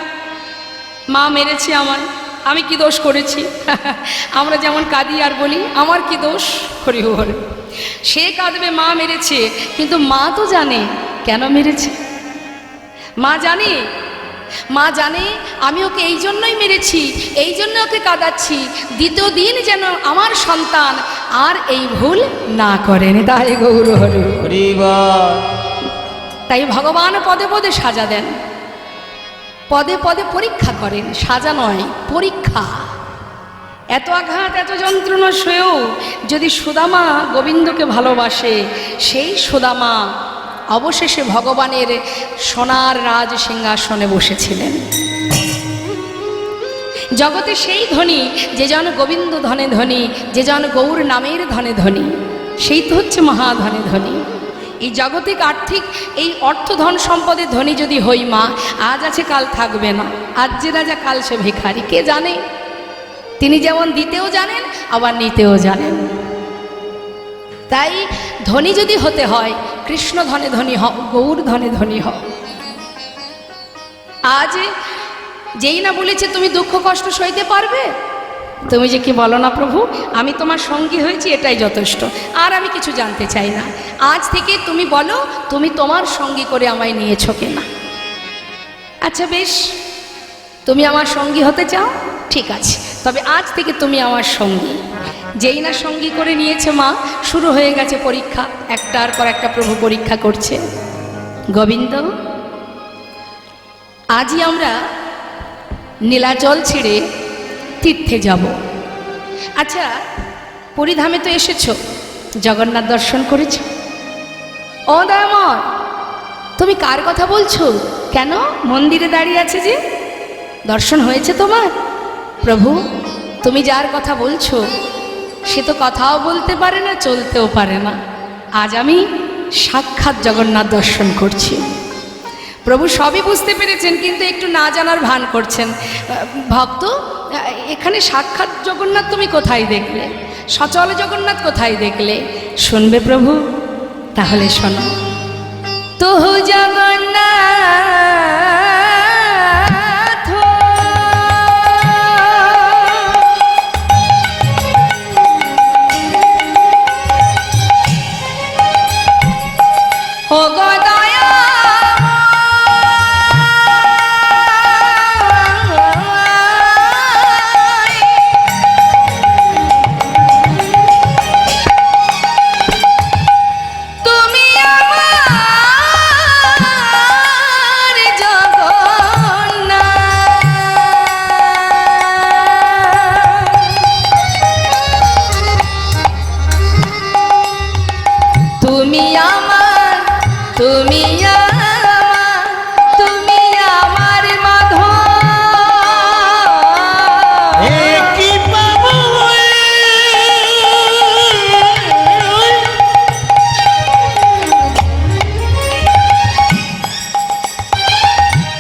মা মেরেছে আমার, আমি কি দোষ করেছি? আমরা যেমন কাঁদি আর বলি আমার কি দোষ, হরি হরি। সে কাঁদবে মা মেরেছে, কিন্তু মা তো জানে কেন মেরেছে। মা জানে, মা জানে আমি ওকে এই জন্যই মেরেছি, এই জন্য ওকে কাঁদাচ্ছি, দ্বিতীয় দিন যেন আমার সন্তান আর এই ভুল না করেন। তাই গৌর হরি। তাই ভগবান পদে পদে সাজা দেন, পদে পদে পরীক্ষা করেন, সাজা নয় পরীক্ষা। এত আঘাত এত যন্ত্রণা সয়েও যদি সুদামা গোবিন্দকে ভালোবাসে, সেই সুদামা অবশেষে ভগবানের সোনার রাজ সিংহাসনে বসেছিলেন। জগতে সেই ধনী যে জন গোবিন্দ ধনে ধনী, যে জন গৌর নামের ধনে ধনী, সেই তো হচ্ছে মহাধনে ধনী। এই জাগতিক আর্থিক এই অর্থ ধন সম্পদের ধনী যদি হই মা, আজ আছে কাল থাকবে না, আজ যে রাজা কাল সে ভিখারি, কে জানে? তিনি যেমন দিতেও জানেন আবার নিতেও জানেন। তাই ধনী যদি হতে হয়, কৃষ্ণ ধনে ধনী হও, গৌর ধনে ধনী হও। আজ যেই না বলেছে তুমি দুঃখ কষ্ট সইতে পারবে, তুমি যে কি বলো না প্রভু, আমি তোমার সঙ্গী হয়েছি, এটাই যথেষ্ট, আর আমি কিছু জানতে চাই না। আজ থেকে তুমি বলো তুমি তোমার সঙ্গী করে আমায় নিয়েছো কিনা। আচ্ছা বেশ, তুমি আমার সঙ্গী হতে চাও, ঠিক আছে, তবে আজ থেকে তুমি আমার সঙ্গী। যেই না সঙ্গী করে নিয়েছে মা, শুরু হয়ে গেছে পরীক্ষা, একটার পর একটা প্রভু পরীক্ষা করছে। গোবিন্দ, আজই আমরা নীলাচল ছেড়ে তীর্থে যাব। আচ্ছা, পুরীধামে তো এসেছো, জগন্নাথ দর্শন করেছো? ও দয়াময়, তুমি কার কথা বলছো? কেন মন্দিরে দাঁড়িয়ে আছে যে, দর্শন হয়েছে তোমার? প্রভু, তুমি যার কথা বলছো সে তো কথাও বলতে পারে না, চলতেও পারে না। আজ আমি সাক্ষাৎ জগন্নাথ দর্শন করছি। প্রভু সবই বুঝতে পেরেছেন, কিন্তু একটু না জানার ভান করছেন। ভক্ত, এখানে সাক্ষাৎ জগন্নাথ তুমি কোথায় দেখলে? সচল জগন্নাথ কোথায় দেখলে? শুনবে প্রভু? তাহলে শোনো। তো জগন্নাথ ও গদয়া তুমি আমার, তুমি আমার, তুমি আমার মাধব। কি পাবো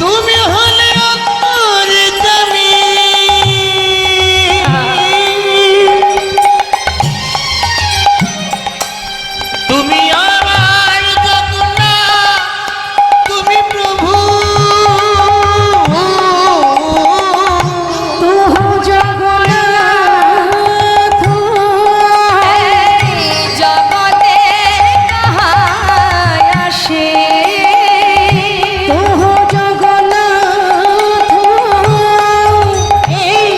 তুমি হলে অন্তর জামি, তুমি আমার জগন্নাথ, তুমি প্রভু। তুহু জগন্নাথ এই জগতে কাহাই আসে, তুহু জগন্নাথ এই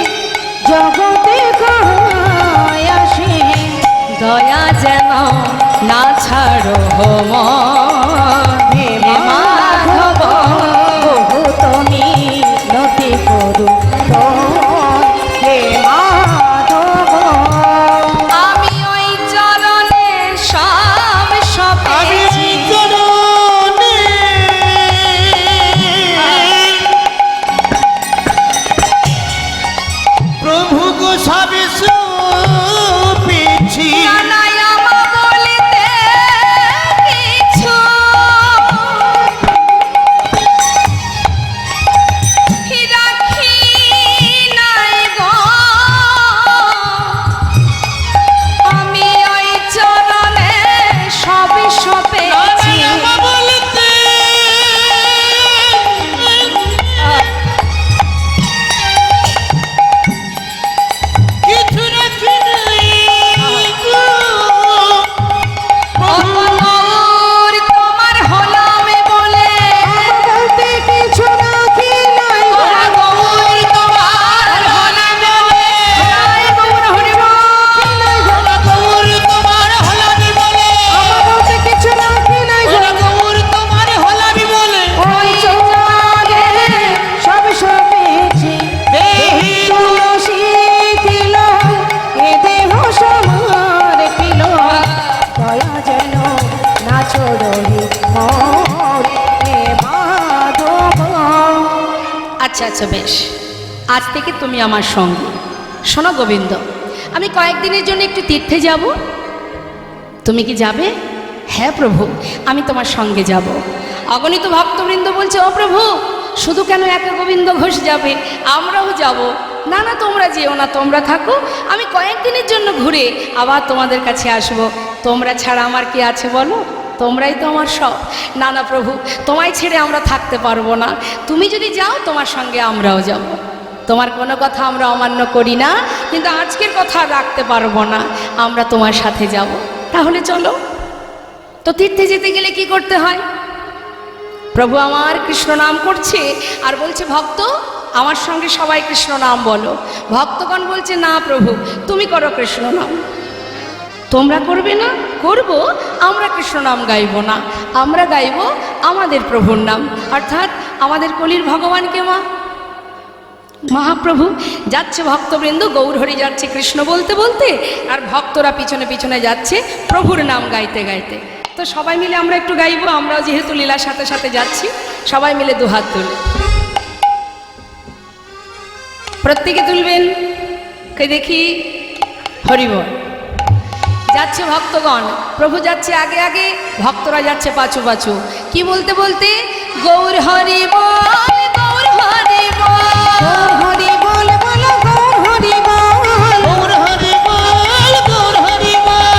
জগতে কাহাই আসে। দয়া যেন না ছাড়ো মন, হে মাধব বহু তুমি নতি করু হে মাধব। আমি ওই চরণের সব আমি সপেছি। চরণে প্রভু গো সবে সপেছি। জানাই আমা বলিতে কিছু, রাখি নাই গো, আমি ওই চরণে সব সপেছি। আমা বলতে কিছু রাখি নাই গো। অপর তোমার হলাম বলে, বলতে কিছু রাখি নাই গো। গৌর তোমার হলাম বলে, জয় গৌর হরি বল। গৌর তোমার হলামি বলে, বলতে কিছু রাখি নাই গো। গৌর তোমার হলামি বলে, ওই চৌরাগে সব সপেছি। দেহি তুলসী তিল এ দেহ সমার পিল, দয়া যেন না ছোড়হি মোর হে মাধব। আচ্ছা আচ্ছা বেশ, আজ থেকে তুমি আমার সঙ্গে। শোনো গোবিন্দ, আমি কয়েকদিনের জন্য একটু তীর্থে যাব, তুমি কি যাবে? হ্যাঁ প্রভু, আমি তোমার সঙ্গে যাব। অগণিত ভক্তবৃন্দ বলছে, ও প্রভু, শুধু কেন একা গোবিন্দ ঘোষ যাবে, আমরাও যাব। না না, তোমরা যেও না, তোমরা থাকো, আমি কয়েকদিনের জন্য ঘুরে আবার তোমাদের কাছে আসব। তোমরা ছাড়া আমার কি আছে বলো? তোমরাই তো আমার সব। না না প্রভু, তোমায় ছেড়ে আমরা থাকতে পারবো না। তুমি যদি যাও তোমার সঙ্গে আমরাও যাব। তোমার কোনো কথা আমরা অমান্য করি না, কিন্তু আজকের কথা রাখতে পারবো না, আমরা তোমার সাথে যাব। তাহলে চলো। তো তীর্থে যেতে গেলে কি করতে হয়? প্রভু আমার কৃষ্ণ নাম করছে আর বলছে, ভক্ত আমার সঙ্গে সবাই কৃষ্ণ নাম বলো। ভক্তগণ বলছে, না প্রভু তুমি করো কৃষ্ণ নাম। তোমরা করবে না? করব, আমরা কৃষ্ণ নাম গাইব না, আমরা গাইব আমাদের প্রভুর নাম, অর্থাৎ আমাদের কলির ভগবানকে মা মহাপ্রভু। যাচ্ছে ভক্তবৃন্দ, গৌরহরি যাচ্ছে কৃষ্ণ বলতে বলতে, আর ভক্তরা পিছনে পিছনে যাচ্ছে প্রভুর নাম গাইতে গাইতে। তো সবাই মিলে আমরা একটু গাইব, আমরাও যেহেতু লীলার সাথে সাথে যাচ্ছি। সবাই মিলে দুহাত তুলে, প্রত্যেকে তুলবেন, কে দেখি। হরিবল। যাচ্ছে ভক্তগণ, প্রভু যাচ্ছে আগে আগে, ভক্তরা যাচ্ছে পাছু পাছু। কি বলতে বলতে? গৌর হরি বল, গৌর হরি বল, হরি বল বলো গৌর হরি বল, গৌর হরি বল, গৌর হরি বল,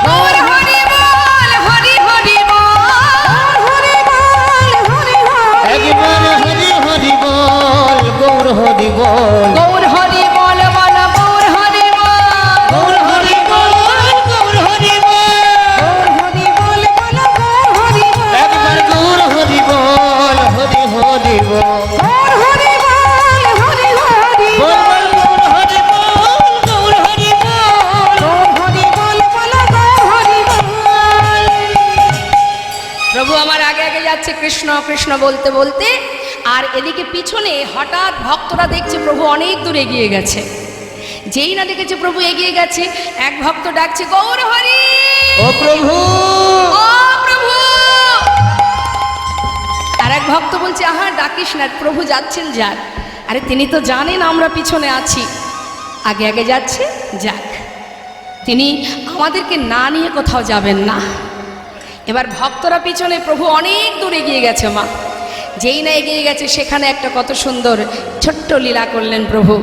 গৌর হরি বল, হরি হরি বল, হরি বল হরি হরি একবার হরি হরি বল, গৌর হরি বল, গৌর হরি বল বল, গৌর হরি বল, গৌর হরি বল, গৌর হরি বল, হরি বল বলো গৌর হরি বল, একবার গৌর হরি বল, হরি হরি বল, গৌর হরি বল হরি হরি বল বল গৌর হরি বল, গৌর হরি বল। হরি বল বলো গৌর হরি বল। প্রভু আমার আগে আগে যাচ্ছে কৃষ্ণ কৃষ্ণ বলতে বলতে, আর এদিকে পিছনে হঠাৎ ভক্তরা দেখছে প্রভু অনেক দূর এগিয়ে গেছে। যেই না দেখেছে প্রভু এগিয়ে গেছে, এক ভক্ত ডাকছে, গৌর হরি, ও প্রভু, ও প্রভু। আর এক ভক্ত বলছে, আহা ডাকিস না, প্রভু যাচ্ছেন যাক। আরে তিনি তো জানেন আমরা পিছনে আছি, আগে আগে যাচ্ছে যাক, তিনি আমাদেরকে না নিয়ে কোথাও যাবেন না। এবার ভক্তরা পিছনে, প্রভু অনেক দূর এগিয়ে গেছে মা। যেই না এগিয়ে গেছে, সেখানে একটা কত সুন্দর ছোট্ট লীলা করলেন প্রভু।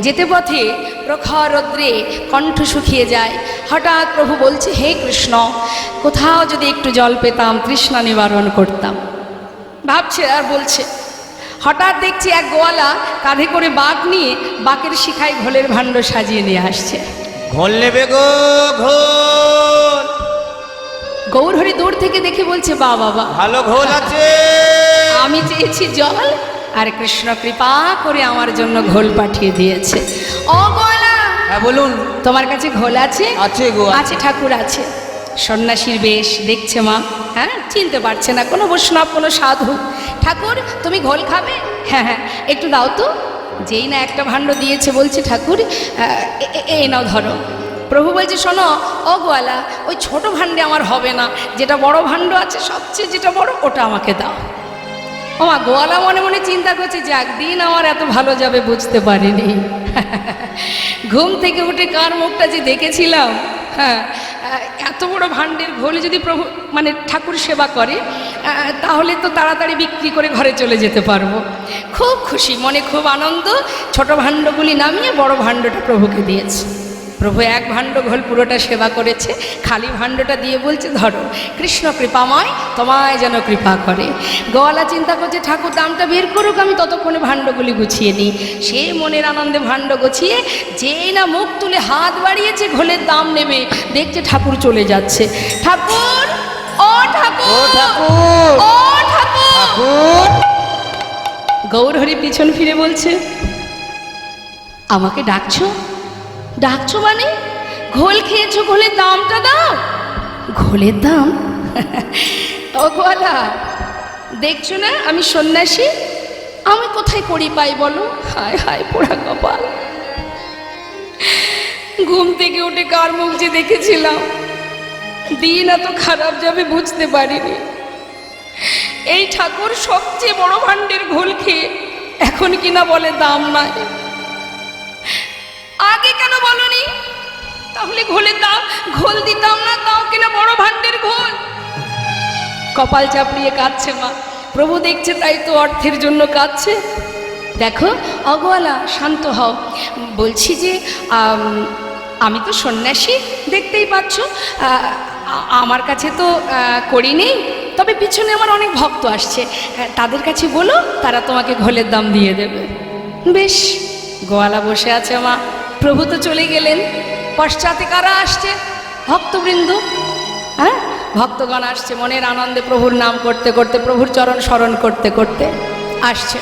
যেতে পথে প্রখর রৌদ্রে কণ্ঠ শুকিয়ে যায়। হঠাৎ প্রভু বলছে, হে কৃষ্ণ, কোথাও যদি একটু জল পেতাম, তৃষ্ণা নিবারণ করতাম। ভাবছে আর বলছে, হঠাৎ দেখছি এক গোয়ালা কাঁধে করে বাঘ নিয়ে বাঘের শিখায় ঘোলের ভাণ্ড সাজিয়ে নিয়ে আসছে। ঘোল নেবে গো ঘোল, গৌরহরি দূর থেকে দেখে বলছে, বা বাবা, ভালো ঘোল আছে। আমি চেয়েছি জল, আর কৃষ্ণ কৃপা করে আমার জন্য ঘোল পাঠিয়ে দিয়েছে। ও গোয়ালা, হ্যাঁ বলুন। তোমার কাছে ঘোল আছে? আছে গো। আছে ঠাকুর, আছে। সন্ন্যাসীর বেশ দেখছে মা, হ্যাঁ চিনতে পারছে না, কোনো বৈষ্ণব কোনো সাধু। ঠাকুর তুমি ঘোল খাবে? হ্যাঁ হ্যাঁ একটু দাও তো। যেই না একটা ভাণ্ড দিয়েছে, বলছে, ঠাকুর এই নাও ধরো। প্রভু বলছে, শোনো ও গোয়ালা, ওই ছোট ভাণ্ডে আমার হবে না, যেটা বড় ভাণ্ড আছে, সবচেয়ে যেটা বড়, ওটা আমাকে দাও। ও মা, গোয়ালা মনে মনে চিন্তা করছে যে একদিন আমার এত ভালো যাবে বুঝতে পারিনি। ঘুম থেকে উঠে কার মুখটা যে দেখেছিলাম, হ্যাঁ এত বড় ভাণ্ডের ঘোল যদি প্রভু মানে ঠাকুর সেবা করে, তাহলে তো তাড়াতাড়ি বিক্রি করে ঘরে চলে যেতে পারবো। খুব খুশি মনে, খুব আনন্দ। ছোট ভাণ্ডগুলি নামিয়ে বড় ভাণ্ডটা প্রভুকে দিয়েছে। প্রভু এক ভাণ্ড ঘোল পুরোটা সেবা করেছে, খালি ভাণ্ডটা দিয়ে বলছে, ধরো, কৃষ্ণ কৃপাময় তোমায় যেন কৃপা করে। গোয়ালা চিন্তা করছে, ঠাকুর দামটা বের করুক, আমি ততক্ষণে ভাণ্ডগুলি গুছিয়ে নিই। সে মনের আনন্দে ভাণ্ড গুছিয়ে যেই না মুখ তুলে হাত বাড়িয়েছে ঘোলের দাম নেবে, দেখছে ঠাকুর চলে যাচ্ছে। ঠাকুর, ও ঠাকুর, ও ঠাকুর, ও ঠাকুর। ঠাকুর। গৌরহরি পিছন ফিরে বলছে, আমাকে ডাকছো? ডাকছো মানে? ঘোল খেয়েছো, ঘোলের দামটা দাও। ঘোলের দাম? ও গোয়ালা, দেখছো না আমি সন্ন্যাসী, আমি কোথায় করি পাই বলো? হায় হায় পোড়া কপাল। ঘুম থেকে উঠে কার মুখ যে দেখেছিলাম, দিন এত খারাপ যাবে বুঝতে পারিনি। এই ঠাকুর সবচেয়ে বড় ভাণ্ডের ঘোল খেয়ে এখন কিনা বলে দাম নাই। আগে কেন বলনি? তাহলে ঘোলের দাম, ঘোল দিতাম না, তাও কিনা বড় ভাণ্ডের ঘোল। কপাল চাপড়িয়ে কাঁদছে মা। প্রভু দেখছে, তাই তো অর্থের জন্য কাঁদছে। দেখো অগোয়ালা, শান্ত হও। বলছি যে আমি তো সন্ন্যাসী, দেখতেই পাচ্ছ, আমার কাছে তো করিনি, তবে পিছনে আমার অনেক ভক্ত আসছে, তাদের কাছে বলো, তারা তোমাকে ঘোলের দাম দিয়ে দেবে। বেশ, গোয়ালা বসে আছে মা, প্রভু তো চলে গেলেন, পশ্চাতে কারা আসছে? ভক্তবৃন্দ। হ্যাঁ, ভক্তগণ আসছে, মনের আনন্দে প্রভুর নাম করতে করতে, প্রভুর চরণ স্মরণ করতে করতে আসছে।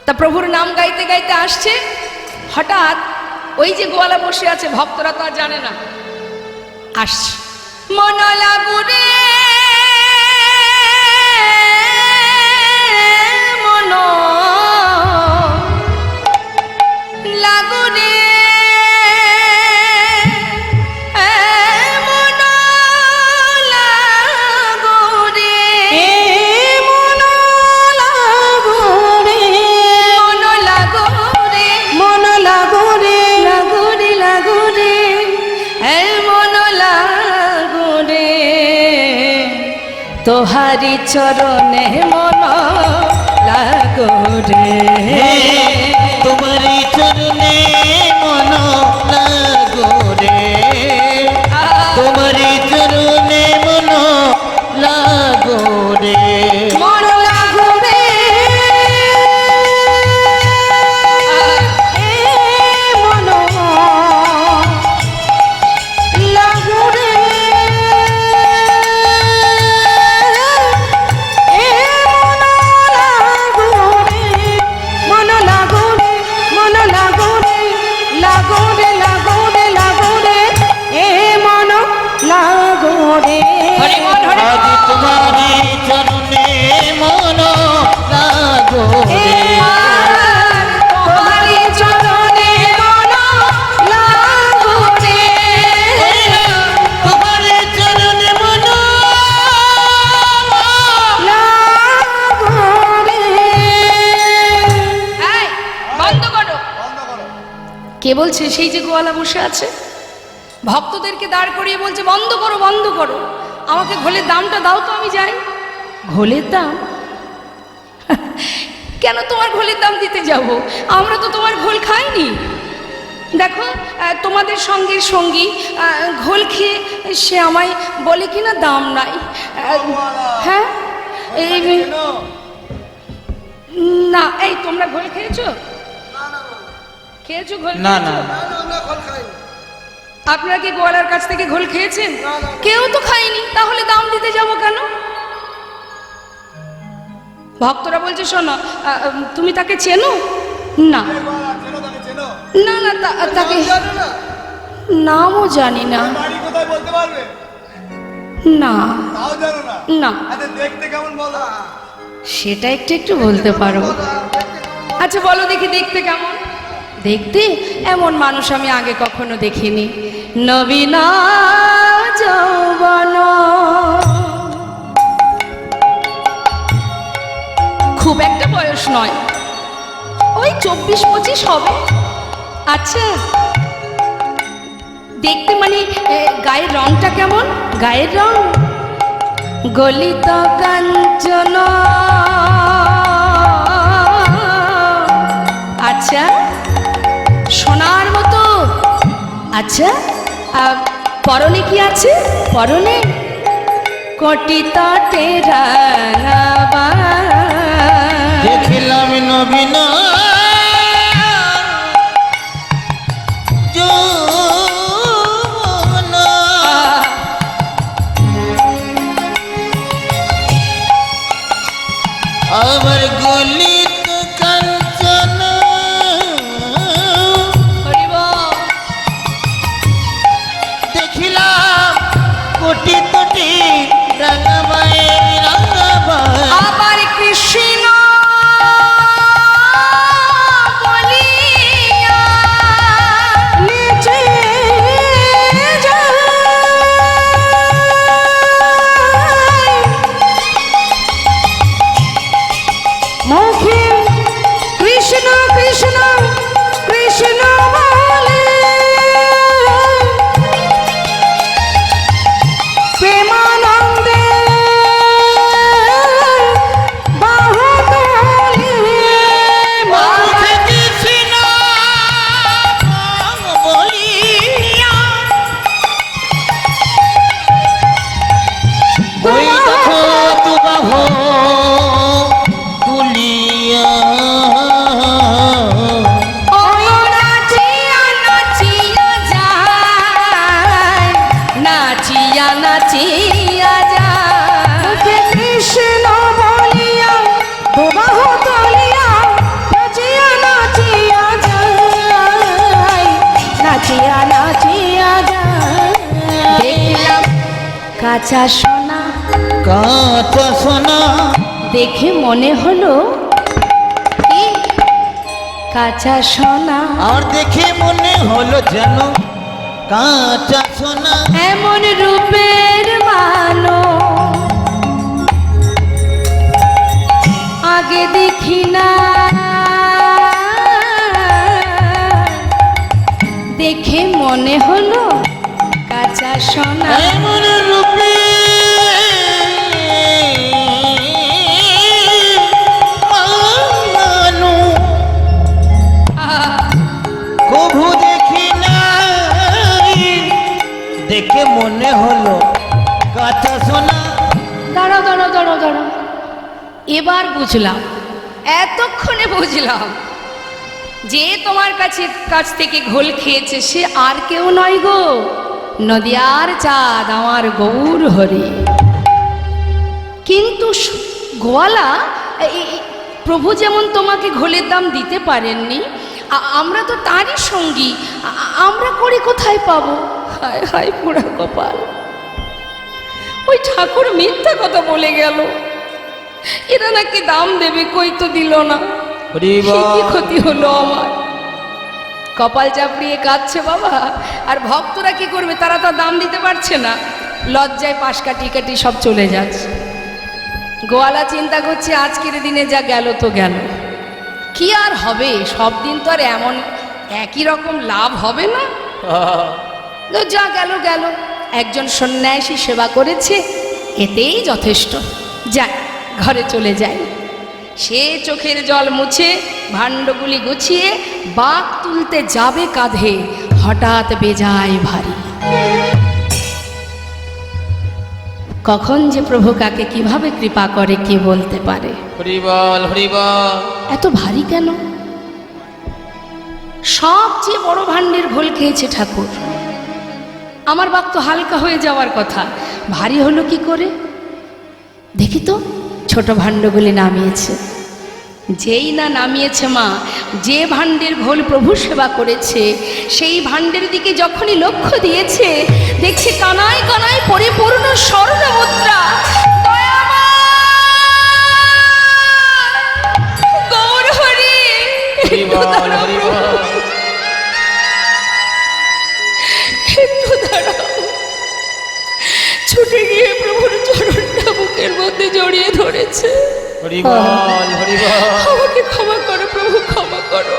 তা প্রভুর নাম গাইতে গাইতে আসছে, হঠাৎ ওই যে গোয়ালা বসে আছে, ভক্তরা তো আর জানে না, আসছে। মন লাগুরে মন লাগুরে মন লাগুরে মন লাগুরে মন লাগুরে মন লাগুরে লাগুরে লাগুরে মন লাগুরে তোহারি চরণে মন লাগুরে তোমারি চরণে মন লাগোরে, তোমারি চরণে মন লাগোরে। মন লাগুরে মন লাগুরে মন লাগুরে মন লাগুরে লাগুরে লাগুরে লাগুরে মন লাগুরে হরি বল, হরি বল। আজ তোমারি চরণে মন লাগোরে, তোমারি চরণে মন লাগুরে তোমারি চরণে মন লাগুরে এই, বন্ধ করো। কে বলছে? সেই যে গোয়ালা বসে আছে, ভক্তদেরকে দাঁড় করিয়ে বলছে বন্ধ করো, বন্ধ করো, আমাকে ঘোলের দামটা দাও তো, আমি যাই। ঘোলের দাম? কেন তোমার ঘোলের দাম দিতে যাব? আমরা তো তোমার ঘোল খাইনি। দেখো, তোমাদের সঙ্গে সঙ্গী ঘোল খেয়ে সে আমায় বলে কিনা দাম নাই। হ্যাঁ, এই না, এই তোমরা ঘোল খেয়েছো? খেয়েছো ঘোল? না না আপনারা কি গোয়ালার কাছ থেকে ঘোল খেয়েছেন? কেউ তো খায়নি, তাহলে দাম দিতে যাব কেন? ভক্তরা বলছে শোনো, তুমি তাকে চেনো? না না না, তাকে নামও জানি না। বাড়ি কোথায় বলতে পারবে? না তাও জানো না? না, আচ্ছা দেখতে কেমন বলো? সেটা একটু একটু বলতে পারো। আচ্ছা বলো দেখি, দেখতে কেমন? দেখতে এমন মানুষ আমি আগে কখনো দেখিনি। নবীনা যৌবন, খুব একটা বয়স নয়, ওই 24-25 হবে। আচ্ছা, দেখতে মানে গায়ের রংটা কেমন? গায়ের রং গলিত কাঞ্চন। আচ্ছা, সোনার মতো। আচ্ছা, পরনে কি আছে? পরনে কোটি তটে রাঙাবা। দেখিলাম নবীন যৌবন, আবার গলিত কাঞ্চন, দেখিলাম কোটি কোটি রাঙাবাই রাঙাবাই। আবার কৃষ্ণ কাঁচা সোনা কাঁচা সোনা দেখে মনে হলো কি কাঁচা সোনা, আর দেখে মনে হলো যেন কাঁচা সোনা। এমন রূপের মানো আগে দেখি না, দেখে মনে হলো কাঁচা সোনা। এমন রূপে মানো কভু দেখি নাই, দেখে মনে হলো কাঁচা সোনা। দাঁড়াও দাঁড়াও দাঁড়াও দাঁড়াও, এবার বুঝলাম, এতক্ষণে বুঝলাম যে তোমার কাছ থেকে ঘোল খেয়েছে সে আর কেউ নয় গো, নদিয়ার চাঁদ আমার গৌর হরি। কিন্তু গোয়ালা, প্রভু যেমন তোমাকে ঘোলের দাম দিতে পারেননি, আমরা তো তারই সঙ্গী, আমরা করে কোথায় পাবো? হায় হায় পোড়া কপাল, ওই ঠাকুর মিথ্যা কথা বলে গেল, এরা নাকি দাম দেবে, কই তো দিল না। সে কি ক্ষতি হলো আমার? কপাল চাপড়িয়ে কাঁদছে বাবা। আর ভক্তরা কি করবে, তারা তো দাম দিতে পারছে না, লজ্জায় পাশ কাটি কাটি সব চলে যাচ্ছে। গোয়ালা চিন্তা করছে আজকের দিনে যা গেল তো গেল, কি আর হবে, সব দিন তো আর এমন একই রকম লাভ হবে না। তো যা গেল গেল, একজন সন্ন্যাসী সেবা করেছে, এতেই যথেষ্ট, যাক ঘরে চলে যায়। সে চোখের জল মুছে ভাণ্ডগুলি গুছিয়ে বাঁক তুলতে যাবে কাঁধে, হঠাৎ বেজায় ভারী। কখন যে প্রভু কাকে কিভাবে কৃপা করে কে বলতে পারে। হরি বল হরি বল। এত ভারী কেন? সবচেয়ে বড় ভাণ্ডের ঘোল খেয়েছে ঠাকুর, আমার বাক তো হালকা হয়ে যাওয়ার কথা, ভারী হলো কি করে? দেখি তো, ছোট ভাণ্ডগুলি নামিয়েছে। যেই না নামিয়েছে মা, যে ভাণ্ডের ঘোল প্রভু সেবা করেছে সেই ভাণ্ডের দিকে যখনই লক্ষ্য দিয়েছে, দেখছে কানায় কানায় পরিপূর্ণ স্বর্ণ মুদ্রা। গৌর হরি, একটু দাঁড়াও। ছুটে গিয়ে প্রভুর চরণটা বুকের মধ্যে জড়িয়ে ধরেছে। হরি বল হরি বল। আমাকে ক্ষমা করো প্রভু, ক্ষমা করো,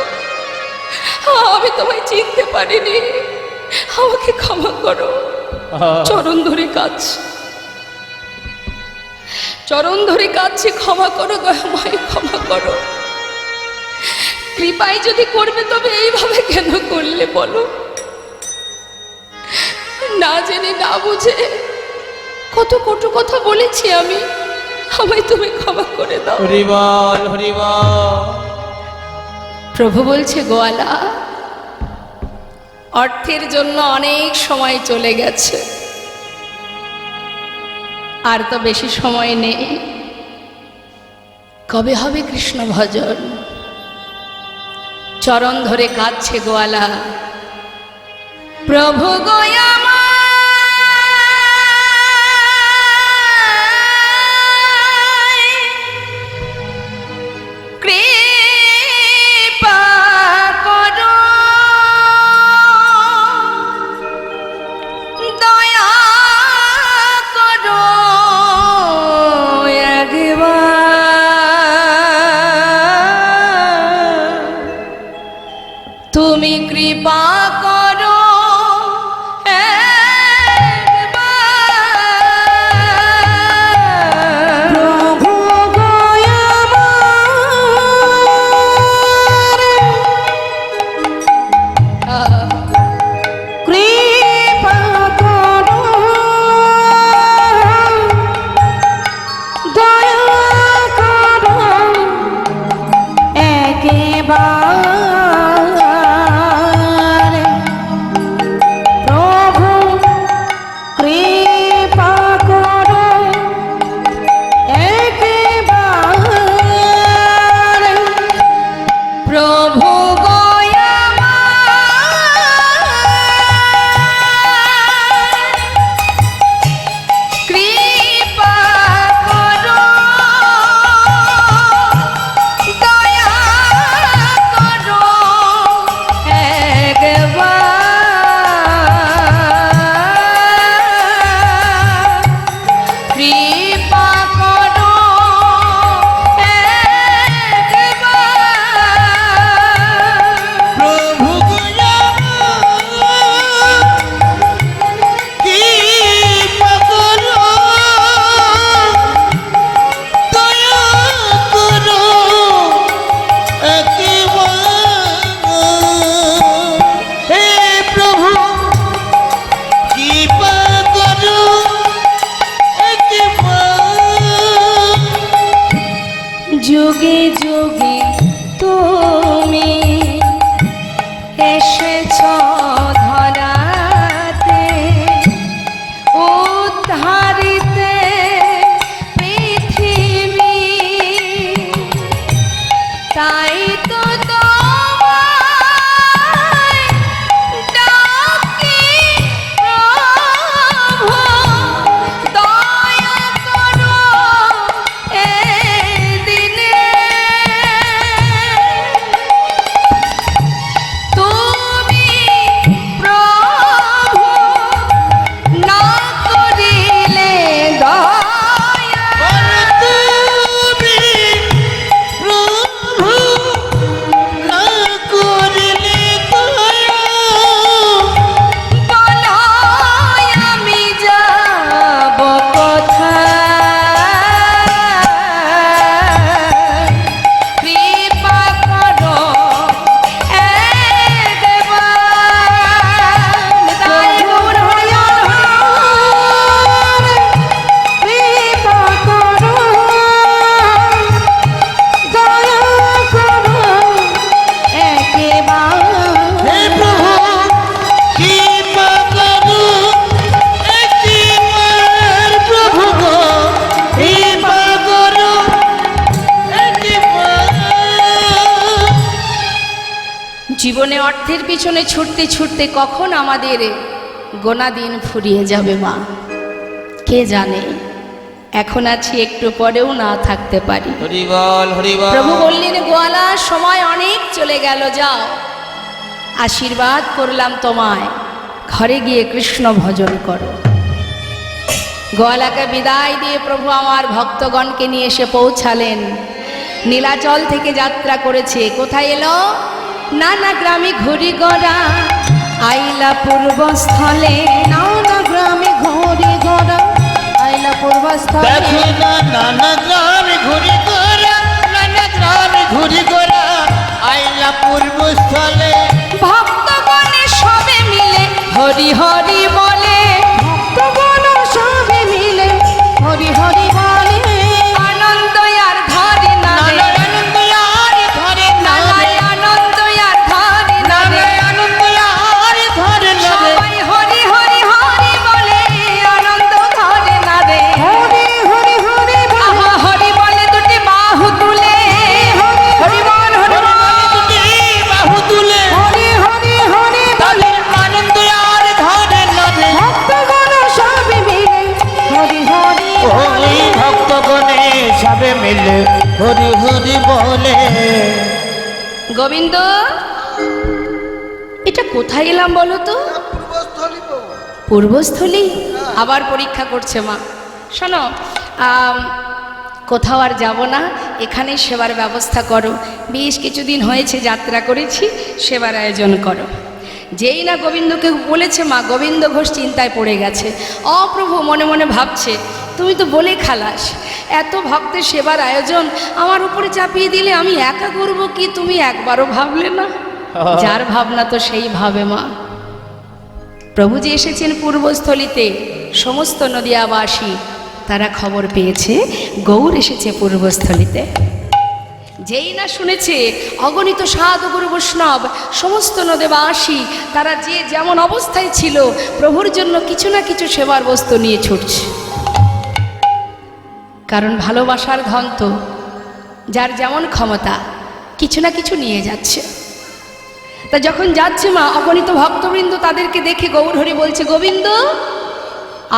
আমি তোমায় চিনতে পারিনি, আমাকে ক্ষমা করো। চরণ ধরে কাঁদছে, চরণ ধরে কাঁদছে, ক্ষমা করো দয়াময়, ক্ষমা করো। কৃপায় যদি করবে তবে এইভাবে কেন করলে বলো? না জেনে না বুঝে কত কটু কথা বলেছি আমি, আমায় তুমি ক্ষমা করে দাও। হরি বল হরি বল। প্রভু বলছে গোয়ালা, অর্থের জন্য অনেক সময় চলে গেছে, আর তো বেশি সময় নেই। কবে হবে কৃষ্ণ ভজন? চরণ ধরে কাঁদছে গোয়ালা, প্রভু গোয়ামা কৃপা করো, দয়া করো একবার, তুমি কৃপা করো জীবনে অর্থের পিছনে ছুটতে ছুটতে কখন আমাদের গোনা দিন ফুরিয়ে যাবে মা, কে জানে। এখন আছি, একটু পরেও না থাকতে পারি। হরি বল, হরি বল। প্রভু বললেন, গোয়ালা সময় অনেক চলে গেল, যাও, আশীর্বাদ করলাম তোমায়, ঘরে গিয়ে কৃষ্ণ ভজন করো। গোয়ালাকে বিদায় দিয়ে প্রভু আমার ভক্তগণকে নিয়ে এসে পৌঁছালেন। নীলাচল থেকে যাত্রা করেছে, কোথায় এলো? নানা গ্রামে ঘুরি গড়া, আইলা পূর্বস্থলে। নানা গ্রামে ঘুরি গোড়া, আইলা পূর্বস্থলে। দেখি না নানা গ্রামে ঘুরি গোরা, নানা গ্রামে ঘুরি গোরা, আইলা পূর্বস্থলে। ভক্তগণে সবে মিলে হরি হরি বলে, ভক্তগণ সবে মিলে হরি হরি বলে। আনন্দ আর ধরে না রে, নানা আনন্দ আর ধরে না নানাই রে, আনন্দ আর ধরে না নানা রে। আনন্দ আর ধরে না রে। সবাই হরি হরি হরি বলে, আনন্দ ধরে না রে। হরি হরি হরি বলে। আহা হরি বলে দুটি বাহু তুলে, হরি বল হরি বল। দুটি বাহু তুলে হরি হরি হরি বলে। তাদের আনন্দ আর ধরে না রে। ভক্তগণ সবে মিলে হরি হরি বলে। ওই ভক্তগণে সবে মিলে হরি হরি বলে। গোবিন্দ, এটা কোথায় এলাম বলো তো? পূর্বস্থলী প্রভু। পূর্বস্থলী। আবার পরীক্ষা করছে মা। শোনো, কোথাও আর যাব না, এখানেই সেবার ব্যবস্থা করো। বেশ কিছুদিন হয়েছে যাত্রা করেছি, সেবার আয়োজন করো। যেই না গোবিন্দকে বলেছে মা, গোবিন্দ ঘোষ চিন্তায় পড়ে গেছে। অপ্রভু মনে মনে ভাবছে, তুমি তো বলে খালাস, এত ভক্তের সেবার আয়োজন আমার উপরে চাপিয়ে দিলে আমি একা করব কি? তুমি একবারও ভাবলে না? যার ভাবনা তো সেই ভাবে মা। প্রভু যে এসেছেন পূর্বস্থলীতে, সমস্ত নদিয়াবাসী তারা খবর পেয়েছে গৌর এসেছে পূর্বস্থলীতে। যেই না শুনেছে, অগণিত সাধু গুরু বৈষ্ণব সমস্ত নদেবাসী তারা যে যেমন অবস্থায় ছিল, প্রভুর জন্য কিছু না কিছু সেবার বস্তু নিয়ে ছুটছে। কারণ ভালোবাসার ধন তো যার যেমন ক্ষমতা, কিছু না কিছু নিয়ে যাচ্ছে। তা যখন যাচ্ছে মা, অগণিত ভক্তবৃন্দ তাদেরকে দেখে গৌরহরি বলছে, গোবিন্দ,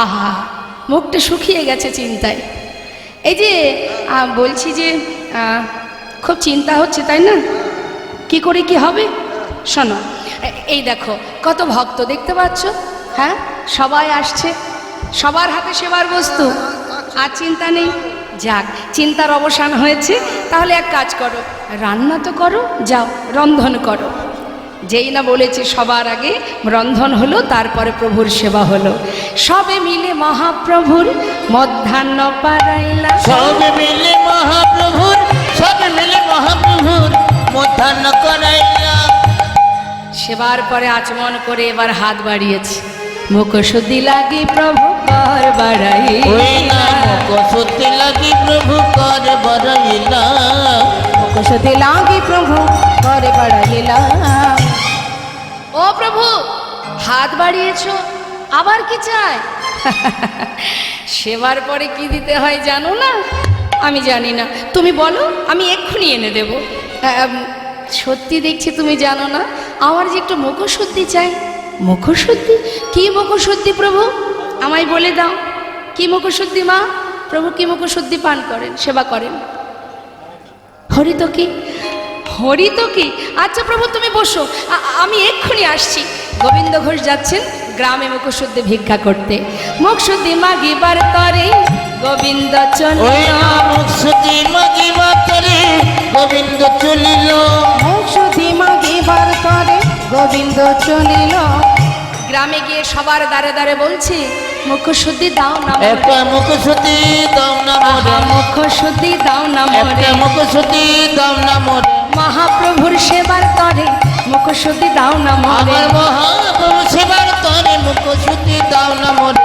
আহা, মুখটা শুকিয়ে গেছে চিন্তায়। এই যে বলছি যে খুব চিন্তা হচ্ছে, তাই না? কি করে কি হবে? শোনো, এই দেখো কত ভক্ত দেখতে পাচ্ছ, হ্যাঁ, সবাই আসছে, সবার হাতে সেবার বস্তু, আর চিন্তা নেই। যাক, চিন্তার অবসান হয়েছে। তাহলে এক কাজ করো, রান্না তো করো, যাও রন্ধন করো। যেই না বলেছে সবার আগে রন্ধন হলো, তারপরে প্রভুর সেবা হলো। সবে মিলে মহাপ্রভুর মধ্যাহ্ন পারাইলা, সবে মিলে মহাপ্রভুর, সবে মিলে মহাপ্রভুর মধ্যাহ্ন করাইলা। সেবার পরে আচমন করে এবার হাত বাড়িয়েছে, মুখশুদ্ধি লাগি প্রভু কর বাড়াইলা। ওই নাম কসুতে লাগি প্রভু কর বড়াইলা। মুখশুদ্ধি লাগি প্রভু করে বাড়াইলা। ও প্রভু, হাত বাড়িয়েছো, আবার কি চাই? সেবার পরে কি দিতে হয় জানো না? আমি জানি না, তুমি বলো, আমি এক্ষুনি এনে দেব। সত্যি দেখছি তুমি জানো না, আমার যে একটু মুখশুদ্ধি চাই। মুখশুদ্ধি? কি মুখশুদ্ধি প্রভু, আমায় বলে দাও। কি মুখশুদ্ধি মা? প্রভু কি মুখশুদ্ধি পান করেন, সেবা করেন? হরিতকি। হরিতকি? আচ্ছা প্রভু তুমি বসো, আমি এক্ষুনি আসছি। গোবিন্দ ঘোষ যাচ্ছেন গ্রামে মুখশুদ্ধি ভিক্ষা করতে। মুখশুদ্ধি মাগিবার তরে গোবিন্দ ওই চলিল। নাম মুখশুদ্ধি মাগিবা করে গোবিন্দ চলিল। মুখশুদ্ধি মাগিবার তরে গোবিন্দ চলিল। গ্রামে গিয়ে সবার দ্বারে দ্বারে বলছি, মুখশুদ্ধি দাও না মোরে। একটা মুখশুদ্ধি দাও না মোরে, আহা, মুখশুদ্ধি দাও না মোরে। একটা মুখশুদ্ধি দাও না মোরে। মহাপ্রভুর সেবার তরে মুখশুদ্ধি দাও না মোরে। আমার মহাপ্রভু সেবার তরে মুখশুদ্ধি দাও না মোরে।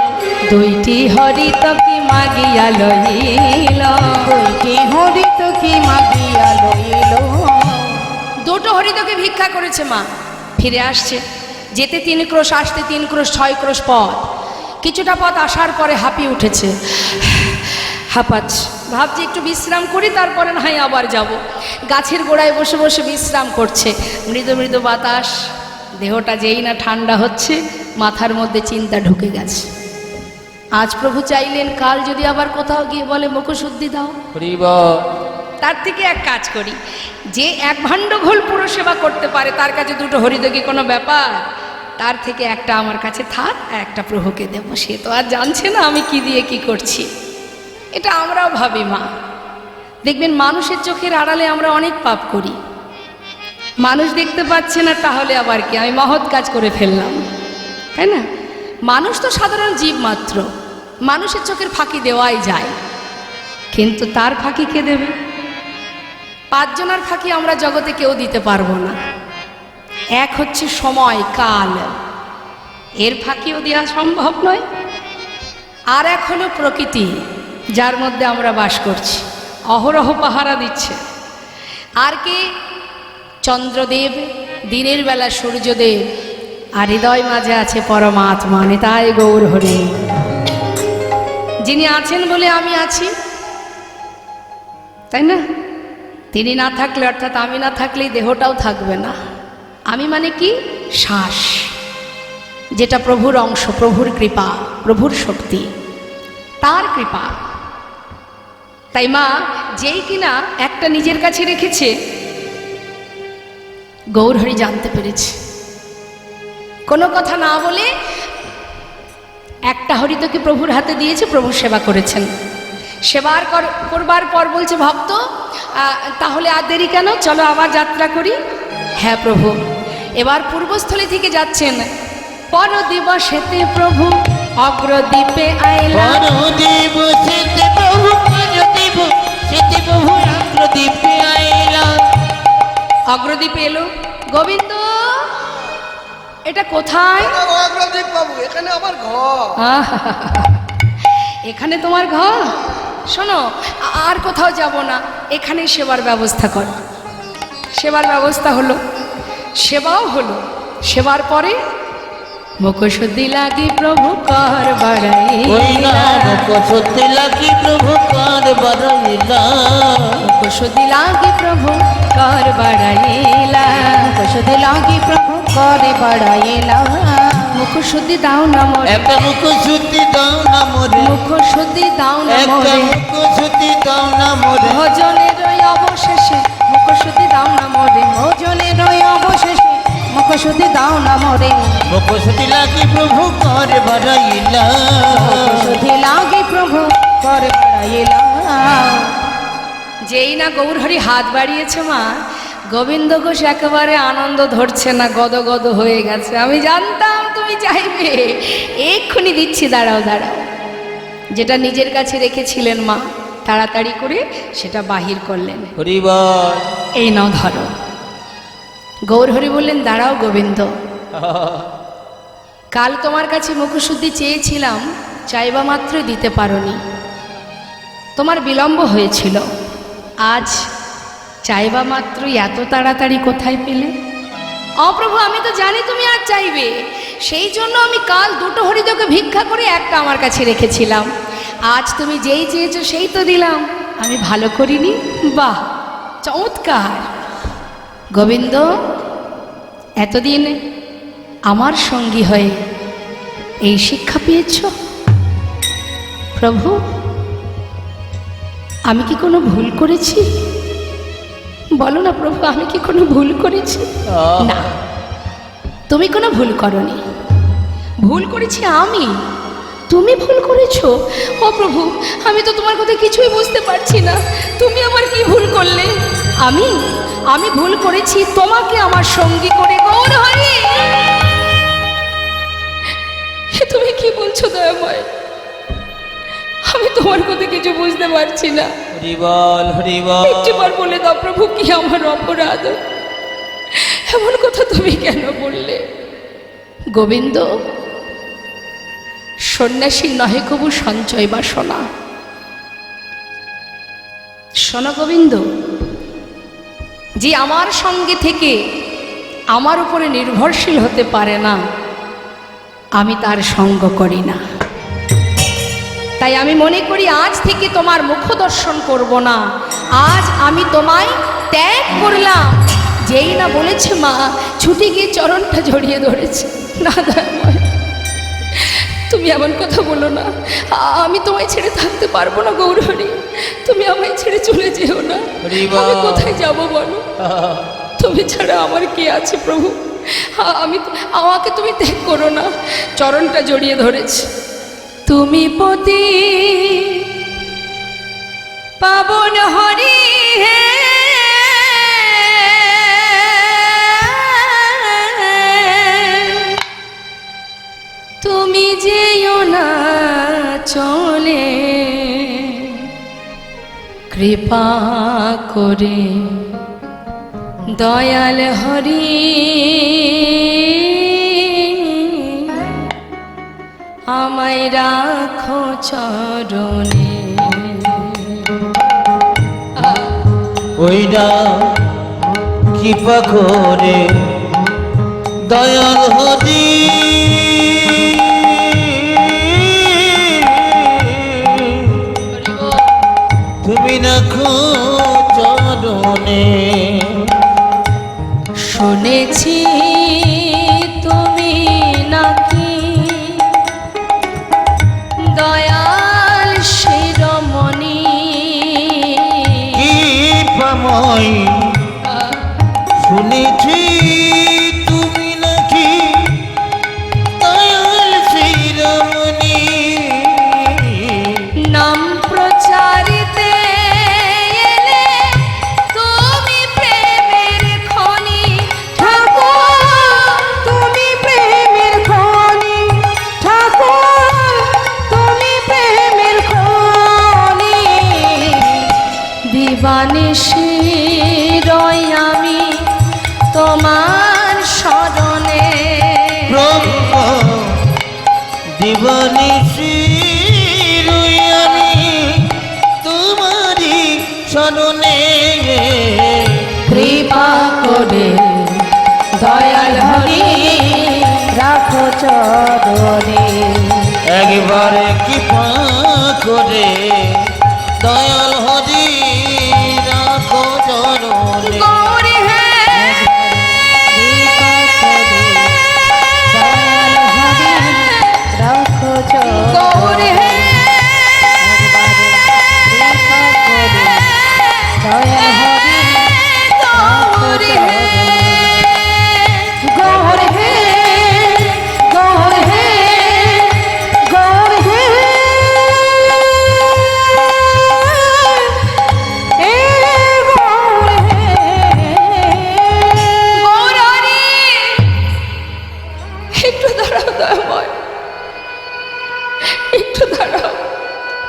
দুইটি হরিতকি মাগিয়া লইল। দুইটি হরিত কি মাগিয়া লইল। দুটো হরিতকে ভিক্ষা করেছে মা, ফিরে আসছে। যেতে 3 ক্রোশ, আসতে 3 ক্রোশ, 6 ক্রোশ পথ। কিছুটা পথ আসার পরে হাঁপিয়ে উঠেছে, হাঁপাচ্ছে, ভাবছি একটু বিশ্রাম করি, তারপরে না হয় আবার যাব। গাছের গোড়ায় বসে বসে বিশ্রাম করছে, মৃদু মৃদু বাতাস, দেহটা যেই না ঠান্ডা হচ্ছে, মাথার মধ্যে চিন্তা ঢুকে গেছে। আজ প্রভু চাইলেন কাল যদি আবার কোথাও গিয়ে বলে মুখশুদ্ধি দাও, হরি বল। তার থেকে এক কাজ করি, যে এক ভাণ্ড ঘোল পুরো সেবা করতে পারে তার কাছে দুটো হরিদকি কোনো ব্যাপার, তার থেকে একটা আমার কাছে থাক, একটা প্রভুকে দেব। সে তো আর জানছে না আমি কি দিয়ে কি করছি। এটা আমরাও ভাবি মা, দেখবেন মানুষের চোখের আড়ালে আমরা অনেক পাপ করি, মানুষ দেখতে পাচ্ছে না, তাহলে আবার কি আমি মহৎ কাজ করে ফেললাম, তাই না? মানুষ তো সাধারণ জীব মাত্র, মানুষের চোখের ফাঁকি দেওয়াই যায়, কিন্তু তার ফাঁকি কে দেবে? 5 জনের ফাঁকি আমরা জগতে কেউ দিতে পারবো না। এক হচ্ছে সময় কাল, এর ফাঁকিও দেওয়া সম্ভব নয়। আর এক হলো প্রকৃতি, যার মধ্যে আমরা বাস করছি, অহরহ পাহারা দিচ্ছে। আর কি? চন্দ্রদেব, দিনের বেলা সূর্যদেব, আর হৃদয় মাঝে আছে পরমাত্মা, নিতাই গৌর হরি। যিনি আছেন বলে আমি আছি, তাই না? তিনি না থাকলে, অর্থাৎ আমি না থাকলেই দেহটাও থাকবে না। আমি মানে কি? শ্বাস, যেটা প্রভুর অংশ, প্রভুর কৃপা, প্রভুর শক্তি, তার কৃপা। তাই মা যেই কিনা একটা নিজের কাছে রেখেছে, গৌরহরি জানতে পেরেছে, কোনো কথা না বলে একটা হরিতকে প্রভুর হাতে দিয়েছে, প্রভু সেবা করেছেন। সেবার করবার পর বলছে, ভক্ত তাহলে আর দেরি কেন, চলো আবার যাত্রা করি। হ্যাঁ প্রভু। এবার পূর্বস্থলী থেকে যাচ্ছেন, পর দিবসেতে প্রভু অগ্রদ্বীপে আইলা। দিবসেতে প্রভু, দিবসেতে প্রভু অগ্রদ্বীপে আইলা। অগ্রদ্বীপে এলো। গোবিন্দ, এটা কোথায়? অগ্রদীপ বাবু, এখানে আমার ঘর। এখানে তোমার ঘর? শোনো, আর কোথাও যাব না, এখানেই সেবার ব্যবস্থা কর। সেবার ব্যবস্থা হলো, সেবাও হলো। সেবার পরে মুখশুদ্ধি লাগি প্রভু কর বাড়াইলা। মুখশুদ্ধি লাগি প্রভু কর বাড়াইলা। মুখশুদ্ধি লাগি প্রভু কর বাড়াইলা। মুখশুদ্ধি লাগি প্রভু করে বাড়াইলা। মুখশুদ্ধি দাও না মোরে, একটা মুখশুদ্ধি দাও না মোরে। মুখশুদ্ধি দাও না একটা মোরে, মুখশুদ্ধি দাও না মোরে। ভজনের ওই অবশেষে মুখশুদ্ধি দাও না মোরে। ভোজনের ওই অবশেষে মুখশুদ্ধি দাও না মোরে। মুখশুদ্ধি লাগি প্রভু কর বাড়াইলা। মুখশুদ্ধি লাগি প্রভু করে বাড়াইলা। যেই না গৌরহরি হাত বাড়িয়েছে মা, গোবিন্দ ঘোষ একেবারে আনন্দ ধরছে না, গদগদ হয়ে গেছে। আমি জানতাম তুমি চাইবে, এক্ষুনি দিচ্ছি, দাঁড়াও দাঁড়াও। যেটা নিজের কাছে রেখেছিলেন মা, তাড়াতাড়ি করে সেটা বাহির করলেন। হরি বল। এই নাও ধরো। গৌরহরি বললেন, দাঁড়াও গোবিন্দ, কাল তোমার কাছে মুখশুদ্ধি চেয়েছিলাম, চাইবা মাত্র দিতে পারোনি, তোমার বিলম্ব হয়েছিল। আজ চাইবা মাত্রই এত তাড়াতাড়ি কোথায় পেলে? অপ্রভু, আমি তো জানি তুমি আজ চাইবে, সেই জন্য আমি কাল 2টো হরিদকে ভিক্ষা করে একটা আমার কাছে রেখেছিলাম। আজ তুমি যেই চেয়েছো সেই তো দিলাম, আমি ভালো করিনি? বাহ, চমৎকার। গোবিন্দ, এতদিন আমার সঙ্গী হয়ে এই শিক্ষা পেয়েছ? প্রভু, আমি কি কোনো ভুল করেছি? বলো না প্রভু, আমি কি কোনো ভুল করেছি? না, তুমি কোনো ভুল করনি। ভুল করেছি আমি, তুমি ভুল করেছো। ও প্রভু, আমি তো তোমার কথা কিছুই বুঝতে পারছি না, তুমি আমার কি ভুল করলে? আমি ভুল করেছি তোমাকে আমার সঙ্গী করে। গৌরহরি, তুমি কি বলছো দয়াময়? আমি তোমার কথা কিছু বুঝতে পারছি না। হরি বল, হরি বল। একটিবার বলে দাও প্রভু, কি আমার অপরাধ? এমন কথা তুমি কেন বললে? গোবিন্দ, সন্ন্যাসী নহে কবু সঞ্চয় বাসনা। শোনো গোবিন্দ, যে আমার সঙ্গে থেকে আমার উপরে নির্ভরশীল হতে পারে না, আমি তার সঙ্গ করি না। তাই আমি মনে করি আজ থেকে তোমার মুখ দর্শন করব না, আজ আমি তোমায় ত্যাগ করলাম। যেই না বলেছে মা, ছুটে গিয়ে চরণটা জড়িয়ে ধরেছে। না দয়াময়, তুমি এমন কথা বলো না, আমি তোমায় ছেড়ে থাকতে পারবো না গৌরহরি, তুমি আমায় ছেড়ে চলে যেও না। আমি কোথায় যাব বলো, তুমি ছাড়া আমার কে আছে প্রভু, আমাকে তুমি ত্যাগ করো না। চরণটা জড়িয়ে ধরেছে। তুমি পতি পাবন হরি হে, তুমি যেও না চলে, কৃপা করে দয়াল হরি আমায় রাখো চরণে। ওইরা কৃপা করে দয়াল হরি তুমি রাখো চরণে। শুনেছি তুমি নাকি দয়াল শিরোমণি, কৃপাময় শুনেছি তুমি নাকি দয়াল শিরোমণি। নাম প্রচারিতে এলে তুমি প্রেমের খনি ঠাকুর তুমি প্রেমের খনি, ঠাকুর তুমি প্রেমের খনি। দিবানিশি রই আমি তোমার শরণে। ব্রহ্ম দিবানিশি রই আমি তোমারি শরণে। কৃপা করে দয়াল হরি রাখো চরণে। একবারে কৃপা করে দয়াল হরি রাখো চরণে। গৌর হে রাখো গৌর হে গৌর হে গৌর হে গৌর হে গৌর হে এ গৌর হে গৌরহরি, একটু দাঁড়াও দয়াময়, একটু দাঁড়াও।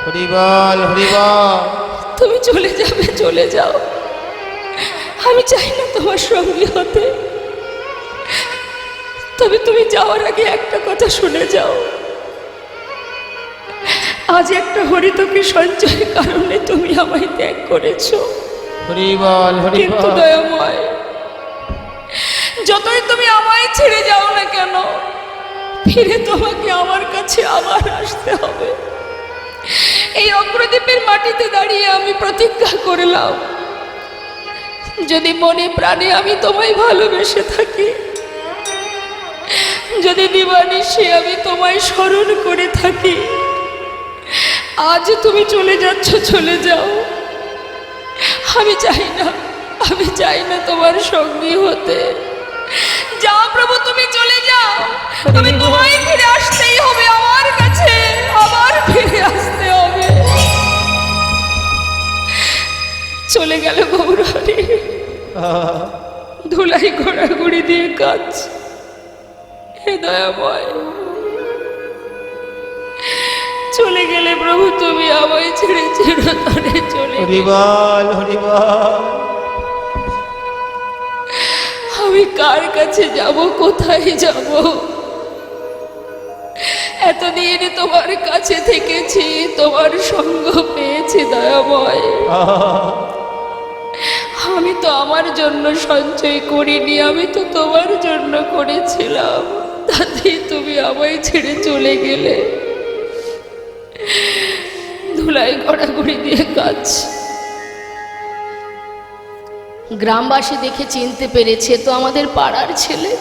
হরিবল হরিবল। তুমি চলে যাবে, চলে যাও, আমি চাই না তোমার সঙ্গী হতে। তবে তুমি যাওয়ার আগে একটা কথা শুনে যাও। আজ একটা হরিতকে সঞ্চয়ের কারণে তুমি আমায় ত্যাগ করেছো, হরিবল কিন্তু হরিবল। দয়াময়, যতই তুমি আমায় ছেড়ে যাও না কেন, ফিরে তোমাকে আমার কাছে আবার আসতে হবে। এই অগ্রদ্বীপের মাটিতে দাঁড়িয়ে আমি প্রতিজ্ঞা করলাম, যদি মনে প্রাণে আমি তোমায় ভালোবেসে থাকি, যদি দিবানিশি আমি তোমায় স্মরণ করে থাকি, আজ তুমি চলে যাচ্ছ, চলে যাও। আমি চাই না তোমার সঙ্গী হতে। যাও প্রভু, তুমি চলে যাও, তুমি তোমায় ফিরে আসতেই হবে আমার কাছে, আবার ফিরে আসতে হবে। চলে গেল গৌরহরি, ধুলাই ঘোরাঘুরি দিয়ে কাজ। হে দয়াময়, চলে গেলে প্রভু তুমি আমায় ছেড়ে চিরতরে চলে গেলে। হরিবল হরিবল। আমি কার কাছে যাব, কোথায় যাব? এতদিন তোমার কাছে থেকেছি, তোমার সঙ্গ পেয়েছি দয়াময়। আমি তো আমার জন্য সঞ্চয় করিনি, আমি তো তোমার জন্য করেছিলাম, তাতে তুমি আমায় ছেড়ে চলে গেলে। ধুলাই গড়াগড়ি দিয়ে কাঁদছে। গ্রামবাসী দেখে চিনতে পেরেছে, তো আমাদের পাড়ার ছেলে।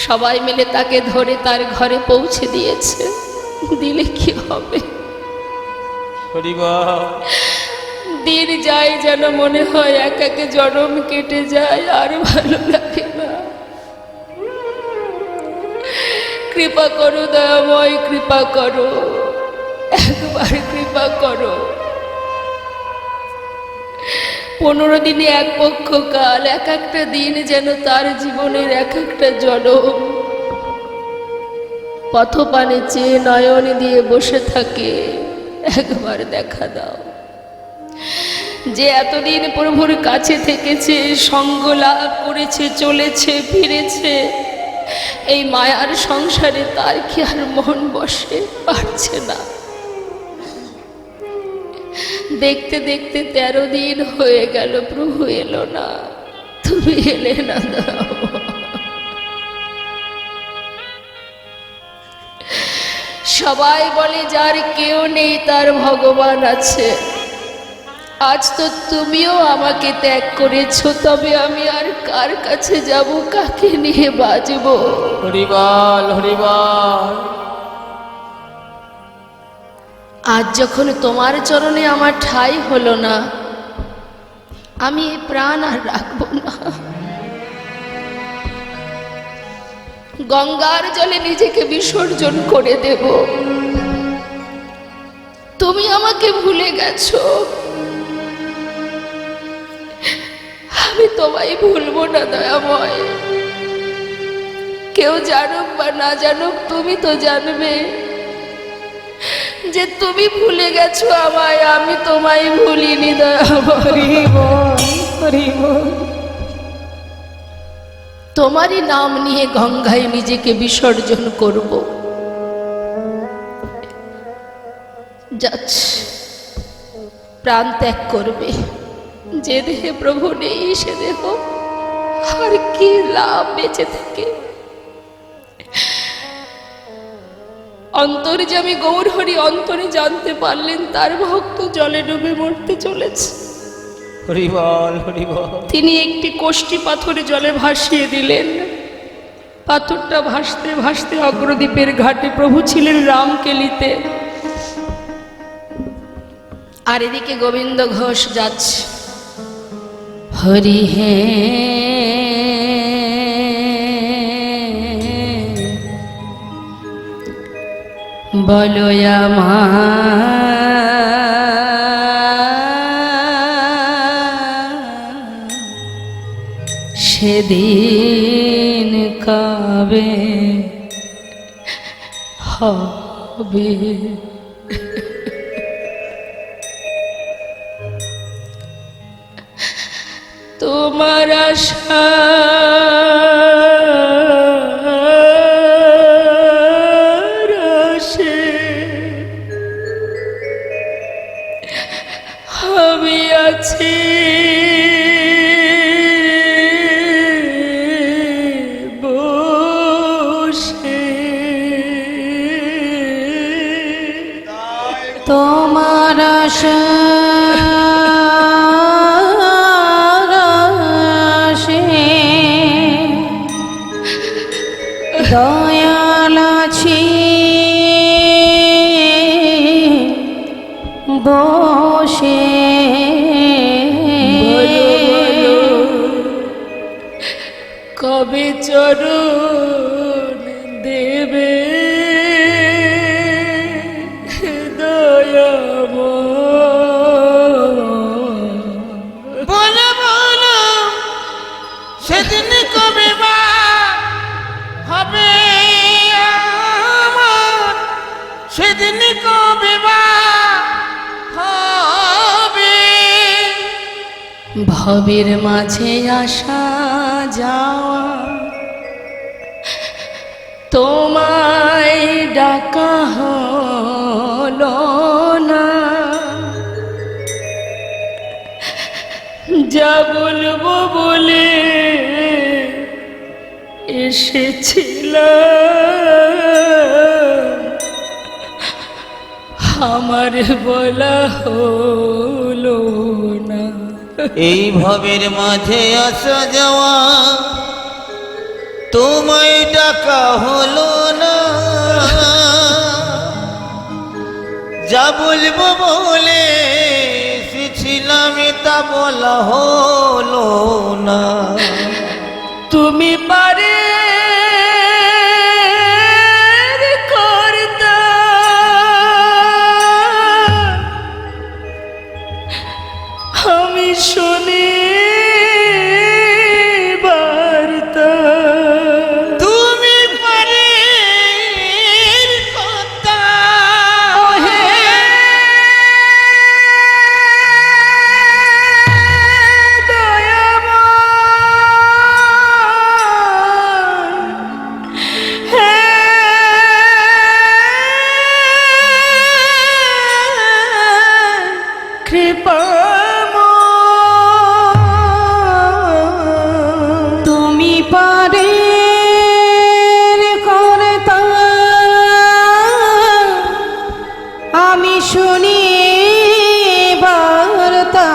সবাই মিলে তাকে ধরে তার ঘরে পৌঁছে দিয়েছে। দিলে কি হবে, দিন যায় যেন মনে হয় এক একে জনম কেটে যায়, আর ভালো লাগে না। কৃপা করো দয়াময়, কৃপা করো, একবার কৃপা করো। 15 দিনে এক পক্ষ কাল, এক একটা দিন যেন তার জীবনের এক একটা জনম। পথপানে চেয়ে নয়ন দিয়ে বসে থাকে, একবার দেখা দাও। যে এতদিন প্রভুর কাছে থেকেছে, সঙ্গ লাভ করেছে, চলেছে ফিরেছে, এই মায়ার সংসারে তার কি আর মন বসে? পারছে না। দেখতে দেখতে 13 দিন হয়ে গেল, প্রভু এলো না। তুমি এলে না দাও। সবাই বলে যার কেউ নেই তার ভগবান আছে। আজ তো তুমিও আমাকে ত্যাগ করেছো, তবে আমি আর কার কাছে যাব, কাকে নিয়ে বাজব? হরিবল হরিবল। আজ যখন তোমার চরণে আমার ঠাঁই হলো না, আমি এই প্রাণ আর রাখবো না। গঙ্গার জলে নিজেকে বিসর্জন করে দেব। তুমি আমাকে ভুলে গেছো, আমি তোমায় ভুলবো না দয়াময়। কেউ জানুক বা না জানুক, তুমি তো জানবে যে তুমি ভুলে গেছো আমায়, আমি তোমায় ভুলিনি দয়াময়। তোমারই নাম নিয়ে গঙ্গায় নিজেকে বিসর্জন করব। যাচ্ছে, প্রাণ ত্যাগ করবে। যে দেহে প্রভু নেই, সে দেহ আর কি লাভ বেঁচে থেকে? অন্তর্যামী গৌরহরি অন্তরে জানতে পারলেন তার ভক্ত জলে ডুবে মরতে চলেছে। হরিবল হরিবল। তিনি একটি কোষ্ঠী পাথরে জলে ভাসিয়ে দিলেন। পাথরটা ভাসতে ভাসতে অগ্রদ্বীপের ঘাটে, প্রভু ছিলেন রামকেলিতে, আর এদিকে গোবিন্দ ঘোষ যাচ্ছে। হরি হে বলো সেদিন কবে হবে? তোমার আশা আমি আছি বসে। তোমার আশা দয়াল আছি বসে। কবে চরণ দেবে দয়াময়? বলো বলো সেদিন কবে বা হবে আমার, সেদিন কবে বা হবে? ভবের মাঝে আসা যাওয়া, তোমায় ডাকা হলো না। যা বলবো বলে এসেছিলাম, আমার বলা হলো না। এই ভবের মাঝে আসা যাওয়া তোমায় ডাকা হলো না, যা বলবো বলে এসেছিলাম তা বলা হলো না। তুমি পারে করতা আমি শুনি বার্তা। তুমি পারে কথা তুমি পারে করতা আমি শুনি বার্তা।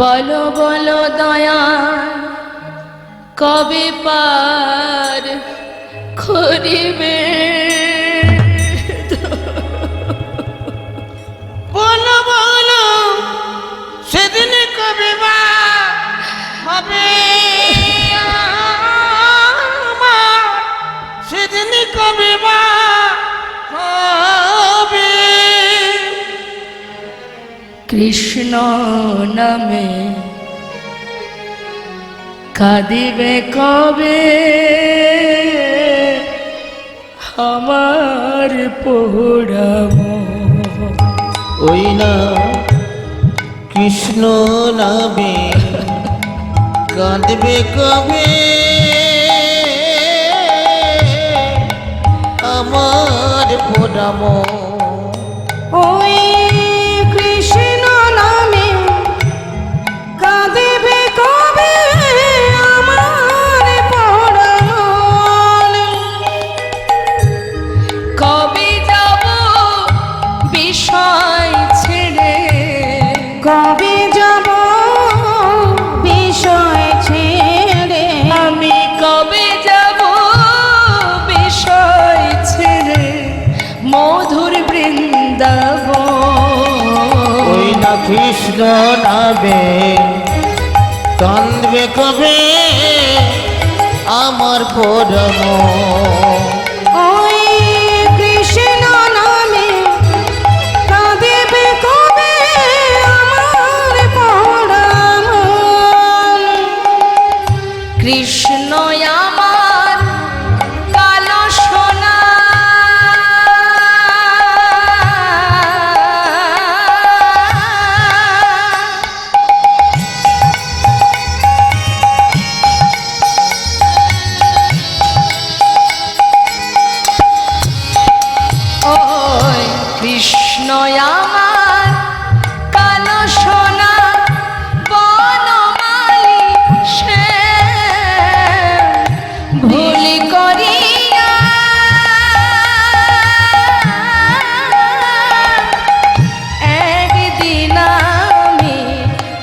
বলো বলো দয়া কবে পার করিবে। বলো বলো সেদিন কবে বা হবে আমার, সেদিন কবে বা হবে। কৃষ্ণ নামে কাঁদিবে কবে আমার পোড়াম। ওই না কৃষ্ণ নামে কাঁদবে কবে আমার পোড়াম। ওই কৃষ্ণ নামে কাঁদিবে কবে আমার পরাণ। কবে যাব বিষয় ছেড়ে, কবে যাব বিষয় ছেড়ে। আমি কবে যাব বিষয় ছেড়ে মধুর বৃন্দাবন। ওই না কৃষ্ণ নামে কাঁদবে কবে আমার পোড়াম। ওই কৃষ্ণ নামে কাঁদিবে কবে আমার পরাণ। কৃষ্ণ আমার কালো সোনা, ওই কৃষ্ণ আমার কালো সোনা বনমালী সে ভুল করিয়া একদিন আমি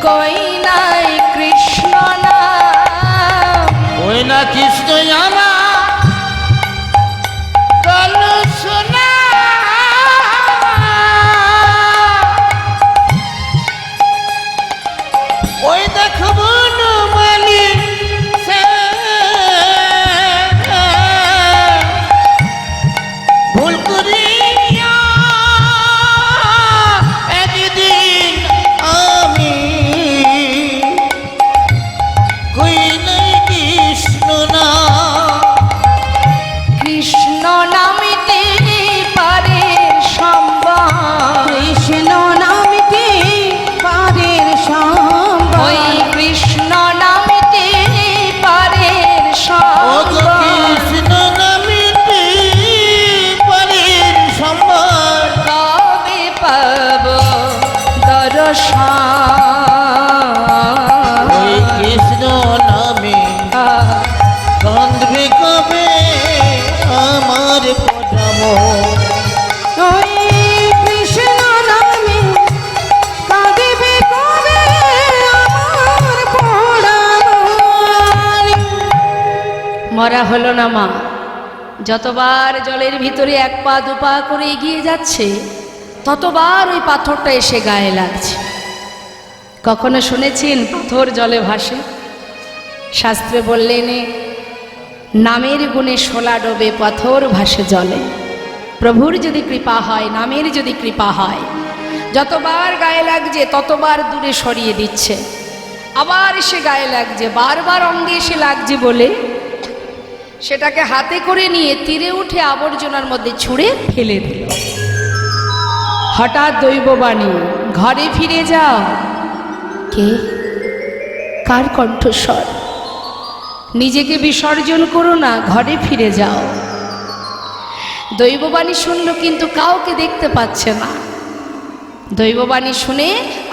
কই নাই কৃষ্ণ নাম। ওই না কৃষ্ণ আমার কালো সোনা, ওই দেখব মালি ভুল করিয়া একদিন আমি কই নাই কৃষ্ণ না। কৃষ্ণ নামিতে পারে সম্ভব, কৃষ্ণ নামটি পারের সম্ভব। ওই কৃষ্ণ নামিতে পারে ও গো সম্ভব। কৃষ্ণ নামিতে পারের সম্বর, কবে পাব দর্শন। ওই কৃষ্ণ নামে কাঁদবে কবে আমার পোড়াম। ওই মরা হলো না মা। যতবার জলের ভিতরে এক পা দু পা করে এগিয়ে যাচ্ছে ততবার ওই পাথরটা এসে গায়ে লাগছে। কখনো শুনেছেন পাথর জলে ভাসে? শাস্ত্রে বললেন নামের গুণে শোলা ডোবে পাথর ভাসে জলে। প্রভুর যদি কৃপা হয়, নামের যদি কৃপা হয়, যতবার গায়ে লাগছে ততবার দূরে সরিয়ে দিচ্ছে, আবার এসে গায়ে লাগছে, বারবার অঙ্গে এসে লাগছে বলে সেটাকে হাতে করে নিয়ে তীরে উঠে আবর্জনার মধ্যে ছুঁড়ে ফেলে দিল। হঠাৎ দৈববাণী, ঘরে ফিরে যাও। কে? কার কণ্ঠস্বর? নিজেকে বিসর্জন করো না, ঘরে ফিরে যাও। দৈববাণী শুনল কিন্তু কাউকে দেখতে পাচ্ছে না। দৈববাণী শুনে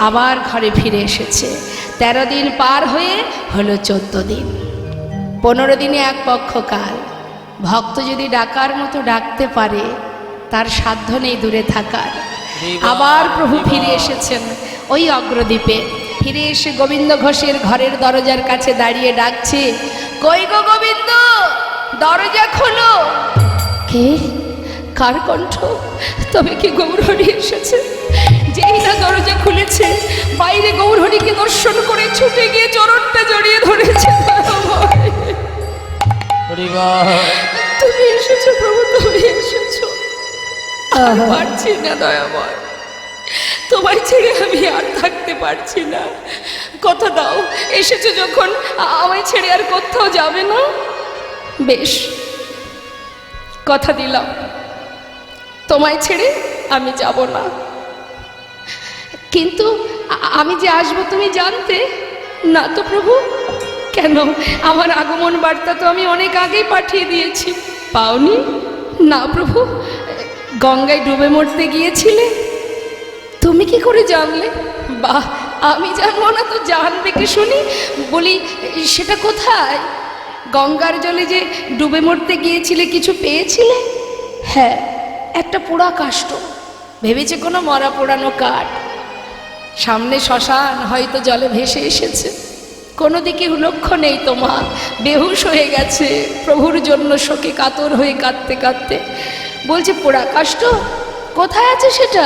আবার ঘরে ফিরে এসেছে। 13 দিন পার হয়ে হলো 14 দিন। 15 দিনে এক পক্ষকাল। ভক্ত যদি ডাকার মতো ডাকতে পারে তার সাধ্য নেই দূরে থাকার। আবার প্রভু ফিরে এসেছেন ওই অগ্রদ্বীপে। ফিরে এসে গোবিন্দ ঘোষের ঘরের দরজার কাছে দাঁড়িয়ে ডাকছে, কই গো গোবিন্দ, দরজা খোলো। কে? কার কণ্ঠ? তবে কি গৌরহরি এসেছে? যেই না দরজা খুলেছে বাইরে গৌরহরিকে দর্শন করে ছুটে গিয়ে চরণটা জড়িয়ে ধরেছে। তুমি এসেছো প্রভু, তুমি এসেছো। আর পারছি না দয়াময়, তোমায় ছেড়ে আমি আর থাকতে পারছি না। কথা দাও, এসেছো যখন আমায় ছেড়ে আর কোথাও যাবে না। বেশ, কথা দিলাম তোমায় ছেড়ে আমি যাব না। কিন্তু আমি যে আসবো তুমি জানতে না তো প্রভু? কেন? আমার আগমন বার্তা তো আমি অনেক আগেই পাঠিয়ে দিয়েছি, পাওনি? না প্রভু, গঙ্গায় ডুবে মরতে গিয়েছিলে। তুমি কি করে জানলে? বাহ, আমি জানবো না তো জানবে কে শুনি? বলি সেটা কোথায়? গঙ্গার জলে যে ডুবে মরতে গিয়েছিলে কিছু পেয়েছিলে? হ্যাঁ, একটা পোড়া কাষ্ঠ। ভেবেছে কোনো মরা পোড়ানো কাঠ। সামনে শ্মশান, হয়তো জলে ভেসে এসেছে। কোনো দিকে লক্ষ্য নেই তোমার, বেহুশ হয়ে গেছে প্রভুর জন্য শোকে কাতর হয়ে কাঁদতে কাঁদতে। বলছে পোড়া কাষ্ঠ কোথায় আছে? সেটা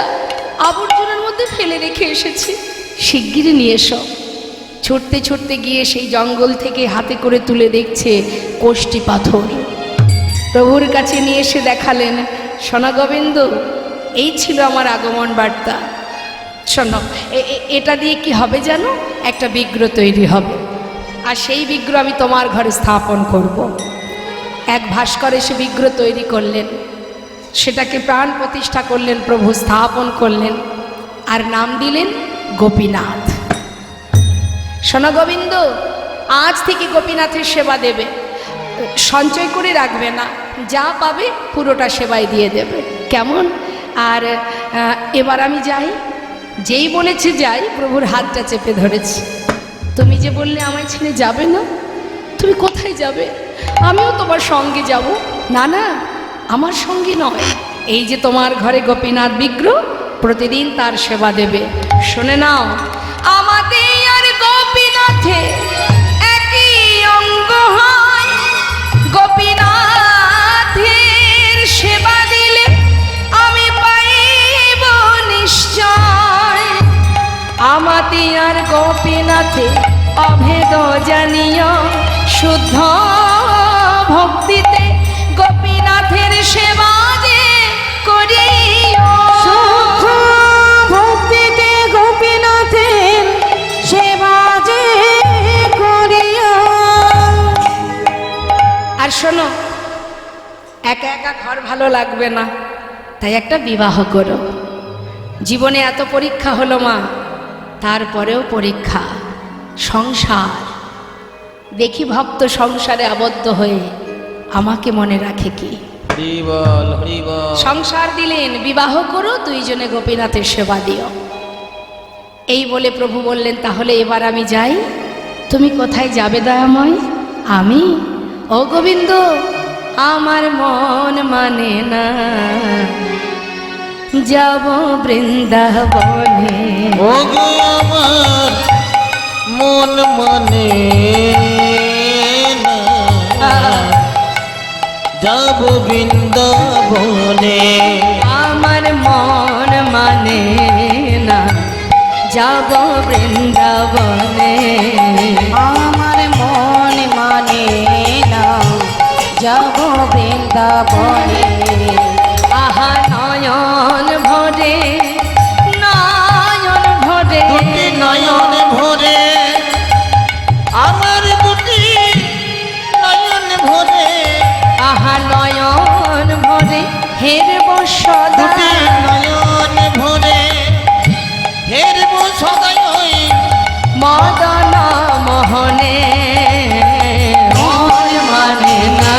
আবর্জনার মধ্যে ফেলে রেখে এসেছি, শিগগিরই নিয়ে এসো। ছুটতে ছুটতে গিয়ে সেই জঙ্গল থেকে হাতে করে তুলে দেখছে কোষ্ঠী পাথর। প্রভুর কাছে নিয়ে এসে দেখালেন, শোনা গোবিন্দ, এই ছিল আমার আগমন বার্তা। শোনো, এটা দিয়ে কি হবে জানো? একটা বিগ্রহ তৈরি হবে, আর সেই বিগ্রহ আমি তোমার ঘরে স্থাপন করব। এক ভাস্কর এসে বিগ্রহ তৈরি করলেন, সেটাকে প্রাণ প্রতিষ্ঠা করলেন, প্রভু স্থাপন করলেন, আর নাম দিলেন গোপীনাথ। শোনো গোবিন্দ, আজ থেকে গোপীনাথের সেবা দেবে, সঞ্চয় করে রাখবে না, যা পাবে পুরোটা সেবায় দিয়ে দেবে, কেমন? আর এবার আমি যাই। যেই বলেছে যাই, প্রভুর হাতটা চেপে ধরেছি। তুমি যে বললে আমায় ছেড়ে যাবে না, তুমি কোথায় যাবে? আমিও তোমার সঙ্গে যাব। না না, আমার সঙ্গে নয়, এই যে তোমার ঘরে গোপীনাথ বিগ্রহ, প্রতিদিন তার সেবা দেবে। শুনে নাও, আমাদের আর গোপীনাথে একই অঙ্গ হয়, গোপীনাথের সেবা দিলে আমি পাইব নিশ্চয়। আমাতে আর গোপীনাথে অভেদ জানিও, শুদ্ধ ভক্তিতে গোপীনাথের সেবা যে করিও। শুদ্ধ ভক্তিতে গোপীনাথের সেবা যে করিও। আর শোনো, একা একা ঘর ভালো লাগবে না, তাই একটা বিবাহ করো। জীবনে এত পরীক্ষা হলো মা, তারপরেও পরীক্ষা সংসার। দেখি ভক্ত সংসারে আবদ্ধ হয়ে আমাকে মনে রাখে কি। সংসার দিলেন, বিবাহ করো, দুইজনে গোপীনাথের সেবা দিও। এই বলে প্রভু বললেন, তাহলে এবার আমি যাই। তুমি কোথায় যাবে দয়াময়? আমি? ও গোবিন্দ, আমার মন মানে না, যাব বৃন্দাবনে। ও গো আমার মন মানে না, যাব বৃন্দাবনে। আমার মন মানে না যাব বৃন্দাবনে। আমার মন মানে না যাব বৃন্দাবনে। আহা নয়ন ভরে নয়ন ভরে দুটি নয়ন ভরে, আমার দুটি নয়ন ভরে, আহা নয়ন ভরে হেরব সদা দুটি নয়ন ভরে, হেরব সদাই ওই মদন মোহনে। মন মানে না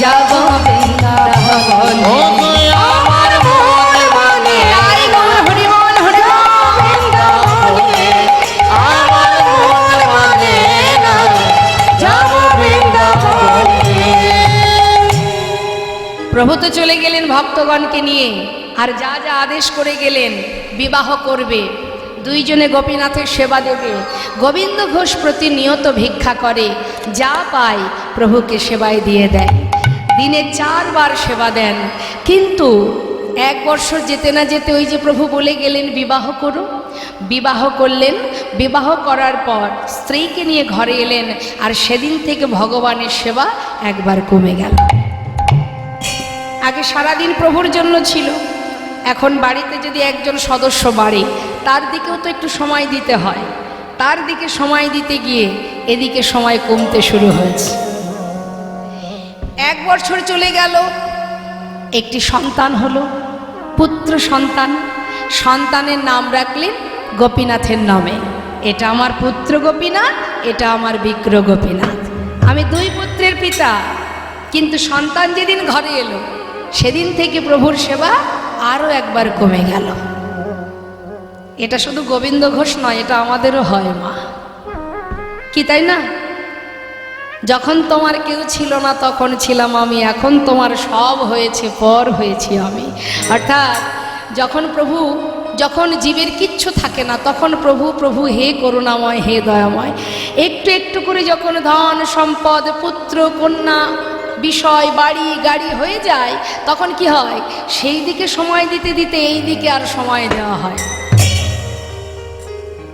যাব বৃন্দাবনে। ও গো আমার মন মানে, আই গো হরি বল হরি বল বৃন্দাবনে আমার মন মানে না যাব বৃন্দাবনে। প্রভু তো চলে গেলেন ভক্তগণকে নিয়ে, আর যা যা আদেশ করে গেলেন বিবাহ করবে, দুইজনে গোপীনাথের সেবা দেবে। গোবিন্দ ঘোষ প্রতিনিয়ত ভিক্ষা করে, যা পায় প্রভুকে সেবায় দিয়ে দেয়। দিনে 4 বার সেবা দেন। কিন্তু 1 বছর যেতে না যেতে ওই যে প্রভু বলে গেলেন বিবাহ করো, বিবাহ করলেন। বিবাহ করার পর স্ত্রীকে নিয়ে ঘরে এলেন, আর সেদিন থেকে ভগবানের সেবা একবার কমে গেল। আগে সারাদিন প্রভুর জন্য ছিল, এখন বাড়িতে যদি একজন সদস্য বাড়ে, তার দিকেও তো একটু সময় দিতে হয়। তার দিকে সময় দিতে গিয়ে এদিকে সময় কমতে শুরু হয়েছে। 1 বছর চলে গেল, একটি সন্তান হলো, পুত্র সন্তান। সন্তানের নাম রাখলেন গোপীনাথের নামে। এটা আমার পুত্র গোপীনাথ, এটা আমার বিক্র গোপীনাথ। আমি 2 পুত্রের পিতা। কিন্তু সন্তান যেদিন ঘরে এলো, সেদিন থেকে প্রভুর সেবা আরও একবার কমে গেল। এটা শুধু গোবিন্দ ঘোষ নয়, এটা আমাদেরও হয় মা, কি তাই না? যখন তোমার কেউ ছিল না তখন ছিলাম আমি, এখন তোমার সব হয়েছে পর হয়েছি আমি। অর্থাৎ যখন জীবের কিচ্ছু থাকে না, তখন প্রভু প্রভু হে করুণাময়, হে দয়াময়। একটু একটু করে যখন ধন সম্পদ, পুত্র কন্যা, বিষয়, বাড়ি গাড়ি হয়ে যায়, তখন কি হয়? সেই দিকে সময় দিতে দিতে এই দিকে আর সময় দেওয়া হয়।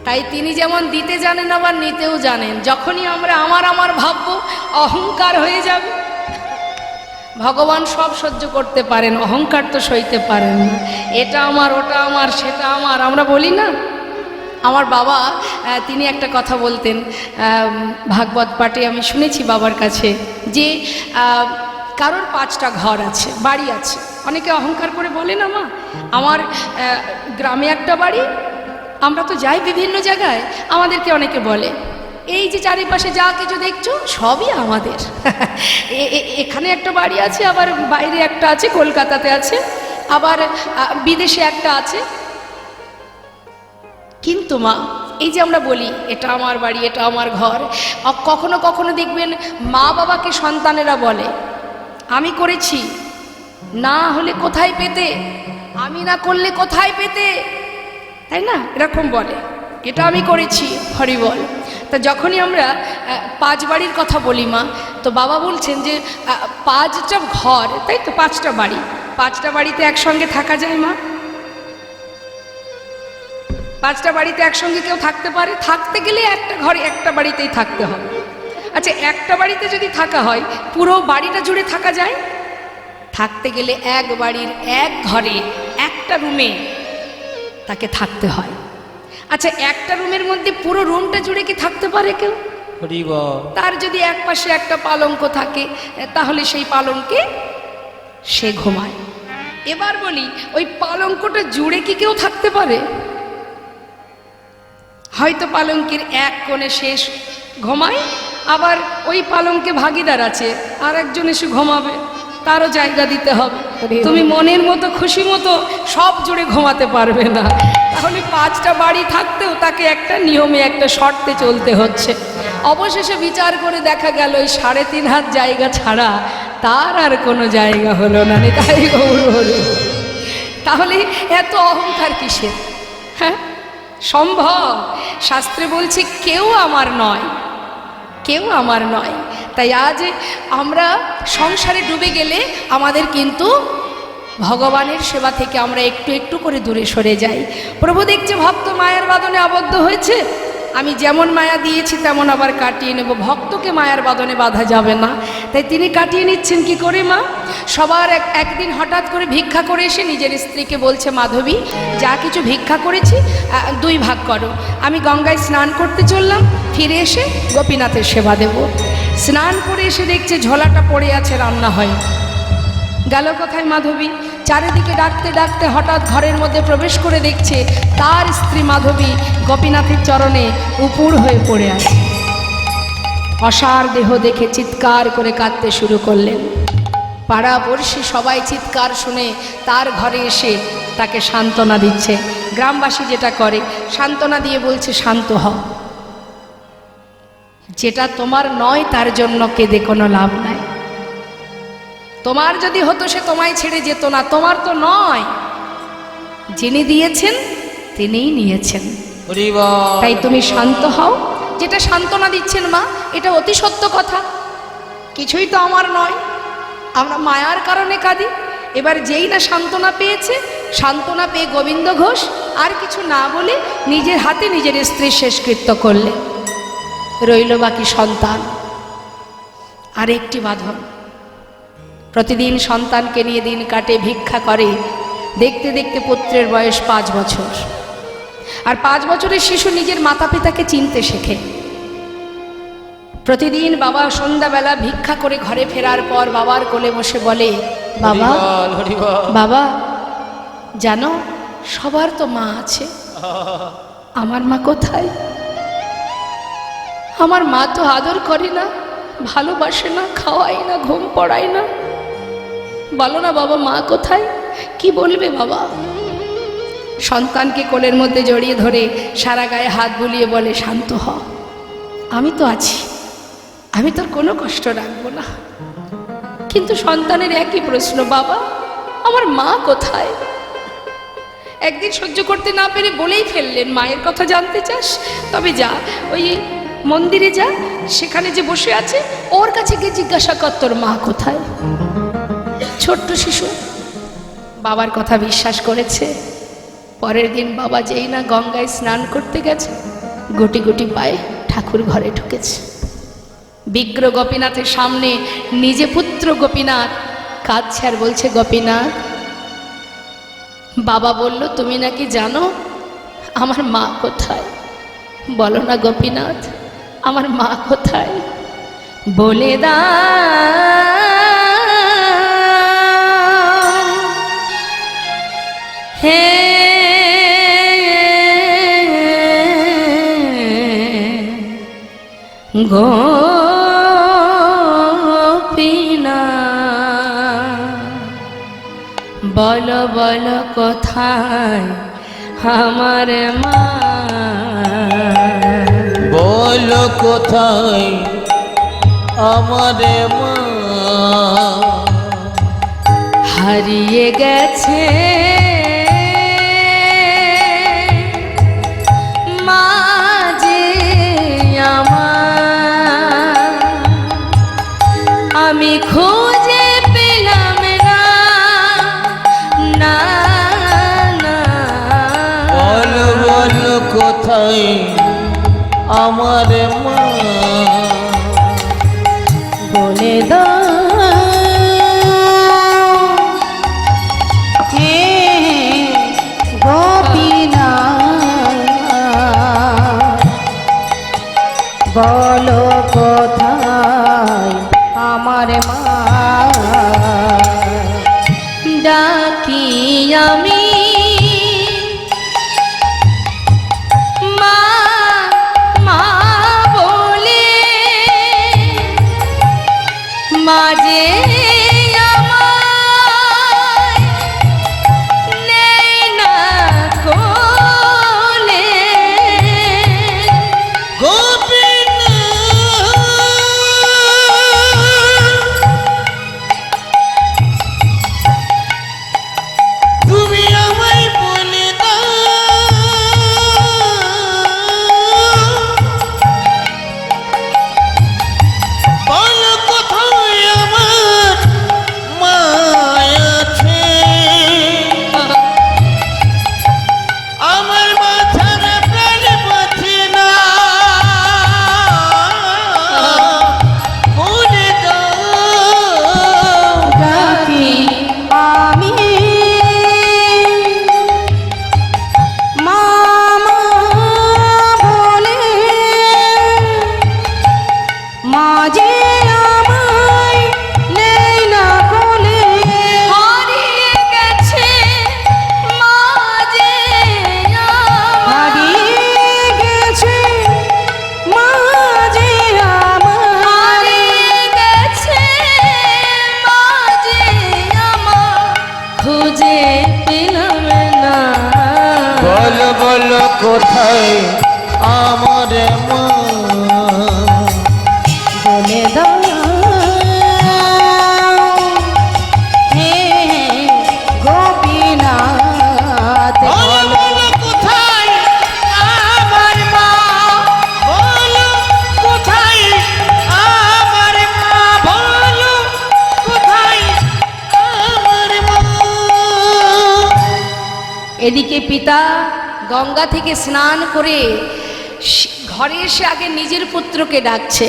তাই তিনি যেমন দিতে জানেন আবার নিতেও জানেন। যখনই আমরা আমার আমার ভাববো, অহংকার হয়ে যাবে। ভগবান সব সহ্য করতে পারেন, অহংকার তো সইতে পারেন না। এটা আমার, ওটা আমার, সেটা আমার, আমরা বলি না। আমার বাবা তিনি একটা কথা বলতেন, ভাগবত পাঠে আমি শুনেছি বাবার কাছে, যে কারোর 5টা ঘর আছে, বাড়ি আছে। অনেকে অহংকার করে বলে না, মা আমার গ্রামে একটা বাড়ি, আমরা তো যাই বিভিন্ন জায়গায়, আমাদেরকে অনেকে বলে এই যে চারিপাশে যা কিছু দেখছো সবই আমাদের। এখানে একটা বাড়ি আছে, আবার বাইরে একটা আছে, কলকাতাতে আছে, আবার বিদেশে একটা আছে। কিন্তু মা, এই যে আমরা বলি এটা আমার বাড়ি, এটা আমার ঘর, কখনো কখনো দেখবেন মা বাবাকে সন্তানেরা বলে আমি করেছি, না হলে কোথায় পেতে, আমি না করলে কোথায় পেতে, তাই না? এরকম বলে, এটা আমি করেছি, হরি বল। তা যখনই আমরা 5 বাড়ির কথা বলি মা, তো বাবা বলছেন যে 5টা ঘর, তাই তো 5টা বাড়ি, 5টা বাড়িতে একসঙ্গে থাকা যায় মা? 5টা বাড়িতে একসঙ্গে কেউ থাকতে পারে? থাকতে গেলে একটা ঘরে একটা বাড়িতেই থাকতে হবে। আচ্ছা, একটা বাড়িতে যদি থাকা হয়, পুরো বাড়িটা জুড়ে থাকা যায়? থাকতে গেলে এক বাড়ির এক ঘরে একটা রুমে তাকে থাকতে হয়। আচ্ছা, একটা রুমের মধ্যে পুরো রুমটা জুড়ে কি থাকতে পারে কেউ? তার যদি এক পাশে একটা পালঙ্ক থাকে, তাহলে সেই পালঙ্কে সে ঘুমায়। এবার বলি, ওই পালঙ্কটা জুড়ে কি কেউ থাকতে পারে? হয়তো পালঙ্কের এক কোণে শেষ ঘুমায়, আবার ওই পালঙ্কে ভাগিদার আছে, আর একজন এসে ঘুমাবে, তারও জায়গা দিতে হবে। তুমি মনের মতো খুশি মতো সব জুড়ে ঘুমাতে পারবে না। তাহলে 5টা বাড়ি থাকতেও তাকে একটা নিয়মে, একটা শর্তে চলতে হচ্ছে। অবশেষে বিচার করে দেখা গেল ওই 3.5 হাত জায়গা ছাড়া তার আর কোনো জায়গা হলো না। তাই গৌর হলো। তাহলে এত অহংকার কিসের? হ্যাঁ, সম্ভব? শাস্ত্রে বলছে কেউ আমার নয়, কেউ আমার নয়। তাই আজ আমরা সংসারে ডুবে গেলে আমাদের কিন্তু ভগবানের সেবা থেকে আমরা একটু একটু করে দূরে সরে যাই। প্রভু দেখছে ভক্ত মায়ার বাঁধনে আবদ্ধ হয়েছে, আমি যেমন মায়া দিয়েছি তেমন আবার কাটিয়ে নেব, ভক্তকে মায়ার বাঁধনে বাঁধা যাবে না। তাই তিনি কাটিয়ে নিচ্ছেন কি করে মা? সবার একদিন হঠাৎ করে ভিক্ষা করে এসে নিজের স্ত্রীকে বলছে, মাধবী যা কিছু ভিক্ষা করেছি 2 ভাগ করো। আমি গঙ্গায় স্নান করতে চললাম, ফিরে এসে গোপীনাথের সেবা দেব। স্নান করে এসে দেখছে ঝোলাটা পড়ে আছে, রান্না হয়। গেল কোথায় মাধবী? চারিদিকে ডাকতে ডাকতে হঠাৎ ঘরের মধ্যে প্রবেশ করে দেখছে তার স্ত্রী মাধবী গোপীনাথের চরণে উপুড় হয়ে পড়ে আছে। অসার দেহ দেখে চিৎকার করে কাঁদতে শুরু করলেন। পাড়াপড়শি সবাই চিৎকার শুনে তার ঘরে এসে তাকে সান্ত্বনা দিচ্ছে। গ্রামবাসী যেটা করে, সান্ত্বনা দিয়ে বলছে, শান্ত হও, যেটা তোমার নয় তার জন্য কেঁদে কোনো লাভ নাই। তোমার যদি হতো সে তোমায় ছেড়ে যেত না, তোমার তো নয়, যিনি দিয়েছেন তিনিই নিয়েছেন। তাই তুমি শান্ত হও। যেটা সান্ত্বনা দিচ্ছেন মা, এটা অতি সত্য কথা। কিছুই তো আমার নয়, আমরা মায়ার কারণে কাঁদি। এবার যেই না সান্ত্বনা পেয়েছে, সান্ত্বনা পেয়ে গোবিন্দ ঘোষ আর কিছু না বলে নিজের হাতে নিজের স্ত্রীর শেষকৃত্য করলেন। রইল বাকি সন্তান আর একটি বাঁধন। প্রতিদিন সন্তানকে নিয়ে দিন কাটে, ভিক্ষা করে। দেখতে দেখতে পুত্রের বয়স 5 বছর। আর 5 বছরের শিশু নিজের মাতা পিতাকে চিনতে শেখে। প্রতিদিন বাবা সন্ধ্যাবেলা ভিক্ষা করে ঘরে ফেরার পর বাবার কোলে বসে বলে, বাবা বাবা জানো সবার তো মা আছে, আমার মা কোথায়? আমার মা তো আদর করে না, ভালোবাসে না, খাওয়াই না, ঘুম পড়ায় না। বলো না বাবা, মা কোথায়? কি বলবে বাবা? সন্তানকে কোলের মধ্যে জড়িয়ে ধরে সারা গায়ে হাত বুলিয়ে বলে, শান্ত হ, আমি তো আছি, আমি তোর কোনো কষ্ট রাখবো না। কিন্তু সন্তানের একই প্রশ্ন, বাবা আমার মা কোথায়? একদিন সহ্য করতে না পেরে বলেই ফেললেন, মায়ের কথা জানতে চাস? তবে যা, ওই মন্দিরে যা, সেখানে যে বসে আছে ওর কাছে গিয়ে জিজ্ঞাসা কর তোর মা কোথায়। ছোট্ট শিশু বাবার কথা বিশ্বাস করেছে। পরের দিন বাবা যেই না গঙ্গায় স্নান করতে গেছে, গুটি গুটি পায়ে ঠাকুর ঘরে ঢুকেছে। বিগ্র গোপীনাথের সামনে নিজে পুত্র গোপীনাথ কাঁদছে আর বলছে, গোপীনাথ বাবা বলল তুমি নাকি জানো আমার মা কোথায়? বলো না গোপীনাথ, আমার মা কোথায়? বলে দাও হে গোপীনাথ, বলো বলো কোথায় আমার মা? বলো কোথায় আমার মা? হারিয়ে গেছে মা যে আমার, আমি খুঁজে পেলাম না, না না। বলো বলো কোথায় আমার মা? বলে দাও হে গোপীনাথ, বলো কোথায় আমার মা? ডাকি আমি মা মা বলে, মাঝে আমায় নেই না কোলে। তুমি আমায় বলে দাও, মাঝে আমায় নেই না কোলে হারিয়ে গেছে মাঝে হারিয়ে গেছে মাঝে আমার হারিয়ে গেছে মাঝে আমার খুঁজে পেলাম না বলো বলো কোথায় আমার মা বলে দাও হে গোপীনাথ বলো বলো কোথায় আমার মা বলো কোথায় আমার মা বলো কোথায় আমার মা এদিকে পিতা গঙ্গা থেকে স্নান করে ঘরে এসে আগে নিজের পুত্রকে ডাকছে।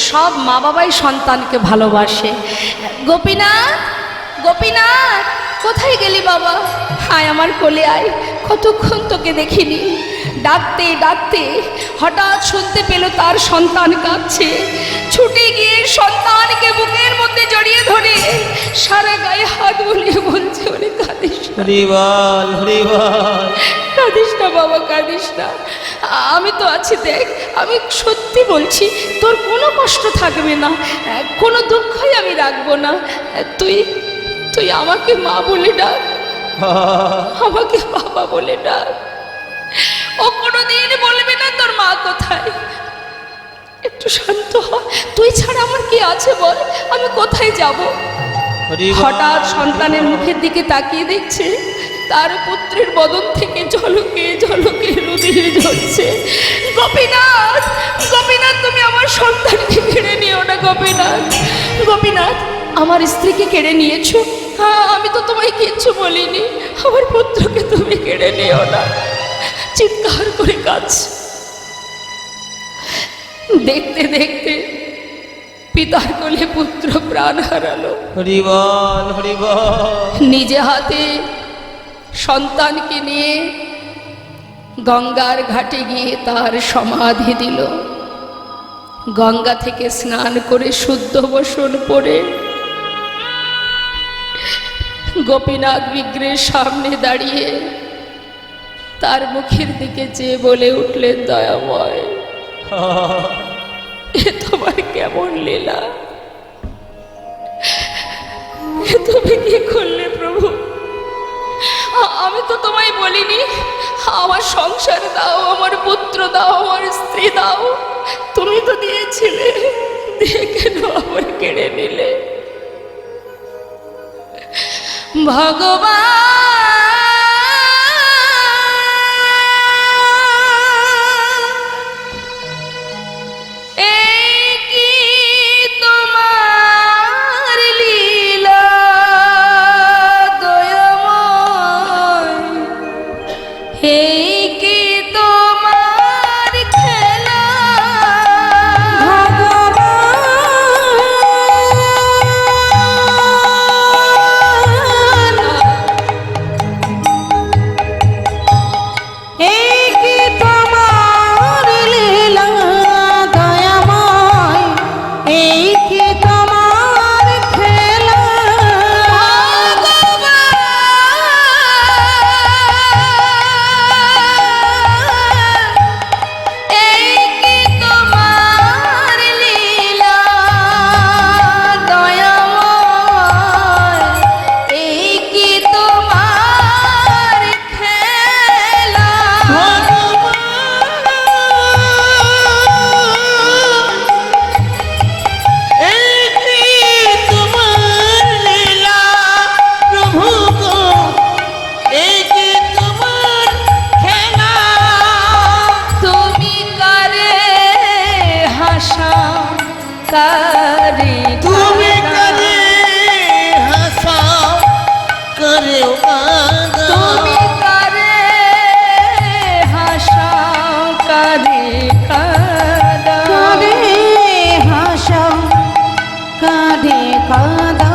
সব মা বাবাই সন্তানকে ভালোবাসে। গোপীনাথ, গোপীনাথ, কোথায় গেলি বাবা? আয় আমার কোলে আয়, কতক্ষণ তোকে দেখিনি। ডাকতে ডাকতে হঠাৎ শুনতে পেল তার সন্তান কাঁদছে। ছুটে গিয়ে সন্তানকে বুকের মধ্যে জড়িয়ে ধরে সারা গায়ে হাত বুলিয়ে বলছে, ওরে কাঁদিস না, হরিবল হরিবল কাঁদিস না বাবা, কাঁদিস না, আমি তো আছি, দেখ, আমি সত্যি বলছি, তোর কোনো কষ্ট থাকবে না, কোনো দুঃখই আমি রাখবো না। তুই তুই আমাকে মা বলে ডাক, আমাকে বাবা বলে ডাক। ও কোনোদিন বলবে না তোর মা কোথায়। একটু শান্ত হ, তুই ছাড়া আমার কি আছে বল, আমি কোথায় যাব? হঠাৎ সন্তানের মুখের দিকে তাকিয়ে দেখছে তার পুত্রের বদন থেকে ঝলকে ঝলকে নদীর ঝরছে। গোপীনাথ, গোপীনাথ, তুমি আমার সন্তানকে কেড়ে নিও না গোপীনাথ। গোপীনাথ, আমার স্ত্রীকে কেড়ে নিয়েছো? হ্যাঁ, আমি তো তোমায় কিচ্ছু বলিনি, আমার পুত্রকে তুমি কেড়ে নিও না। চিৎকার করে কাঁদছে। দেখতে দেখতে পিতার কোলে পুত্র প্রাণ হারালো। হরিবল হরিবল নিজে হাতে সন্তানকে নিয়ে গঙ্গার ঘাটে গিয়ে তার সমাধি দিল। গঙ্গা থেকে স্নান করে শুদ্ধ বসন পরে গোপীনাথ বিগ্রহের সামনে দাঁড়িয়ে তার মুখের দিকে চেয়ে বলে উঠলেন, দয়াময়, এ তোমার কেমন লীলা, এ তুমি কি করলে প্রভু? আমি তো তোমায় বলিনি আমার সংসার দাও, আমার পুত্র দাও, আমার স্ত্রী দাও, তুমি তো দিয়েছিলে, দিয়ে কেন আবার কেড়ে নিলে? ভগবান, এই কি তোমার লীলা দয়াময়, এই কি তোমার খেলা ভগবান এই কি তোমার লীলা দয়াময় এই কি তোমার খেলা এই কি তোমার লীলা দয়াময়, এই কি তোমার খেলা। এই কি তোমার লীলা প্রভু গো, এই কি তোমার খেলা, তুমি কারে হাসা কারে তুমি কারে হাসাও করে তুমি কারে হাসা কারে কাঁদা। কাঁদে হাসা কাঁদে কাঁদা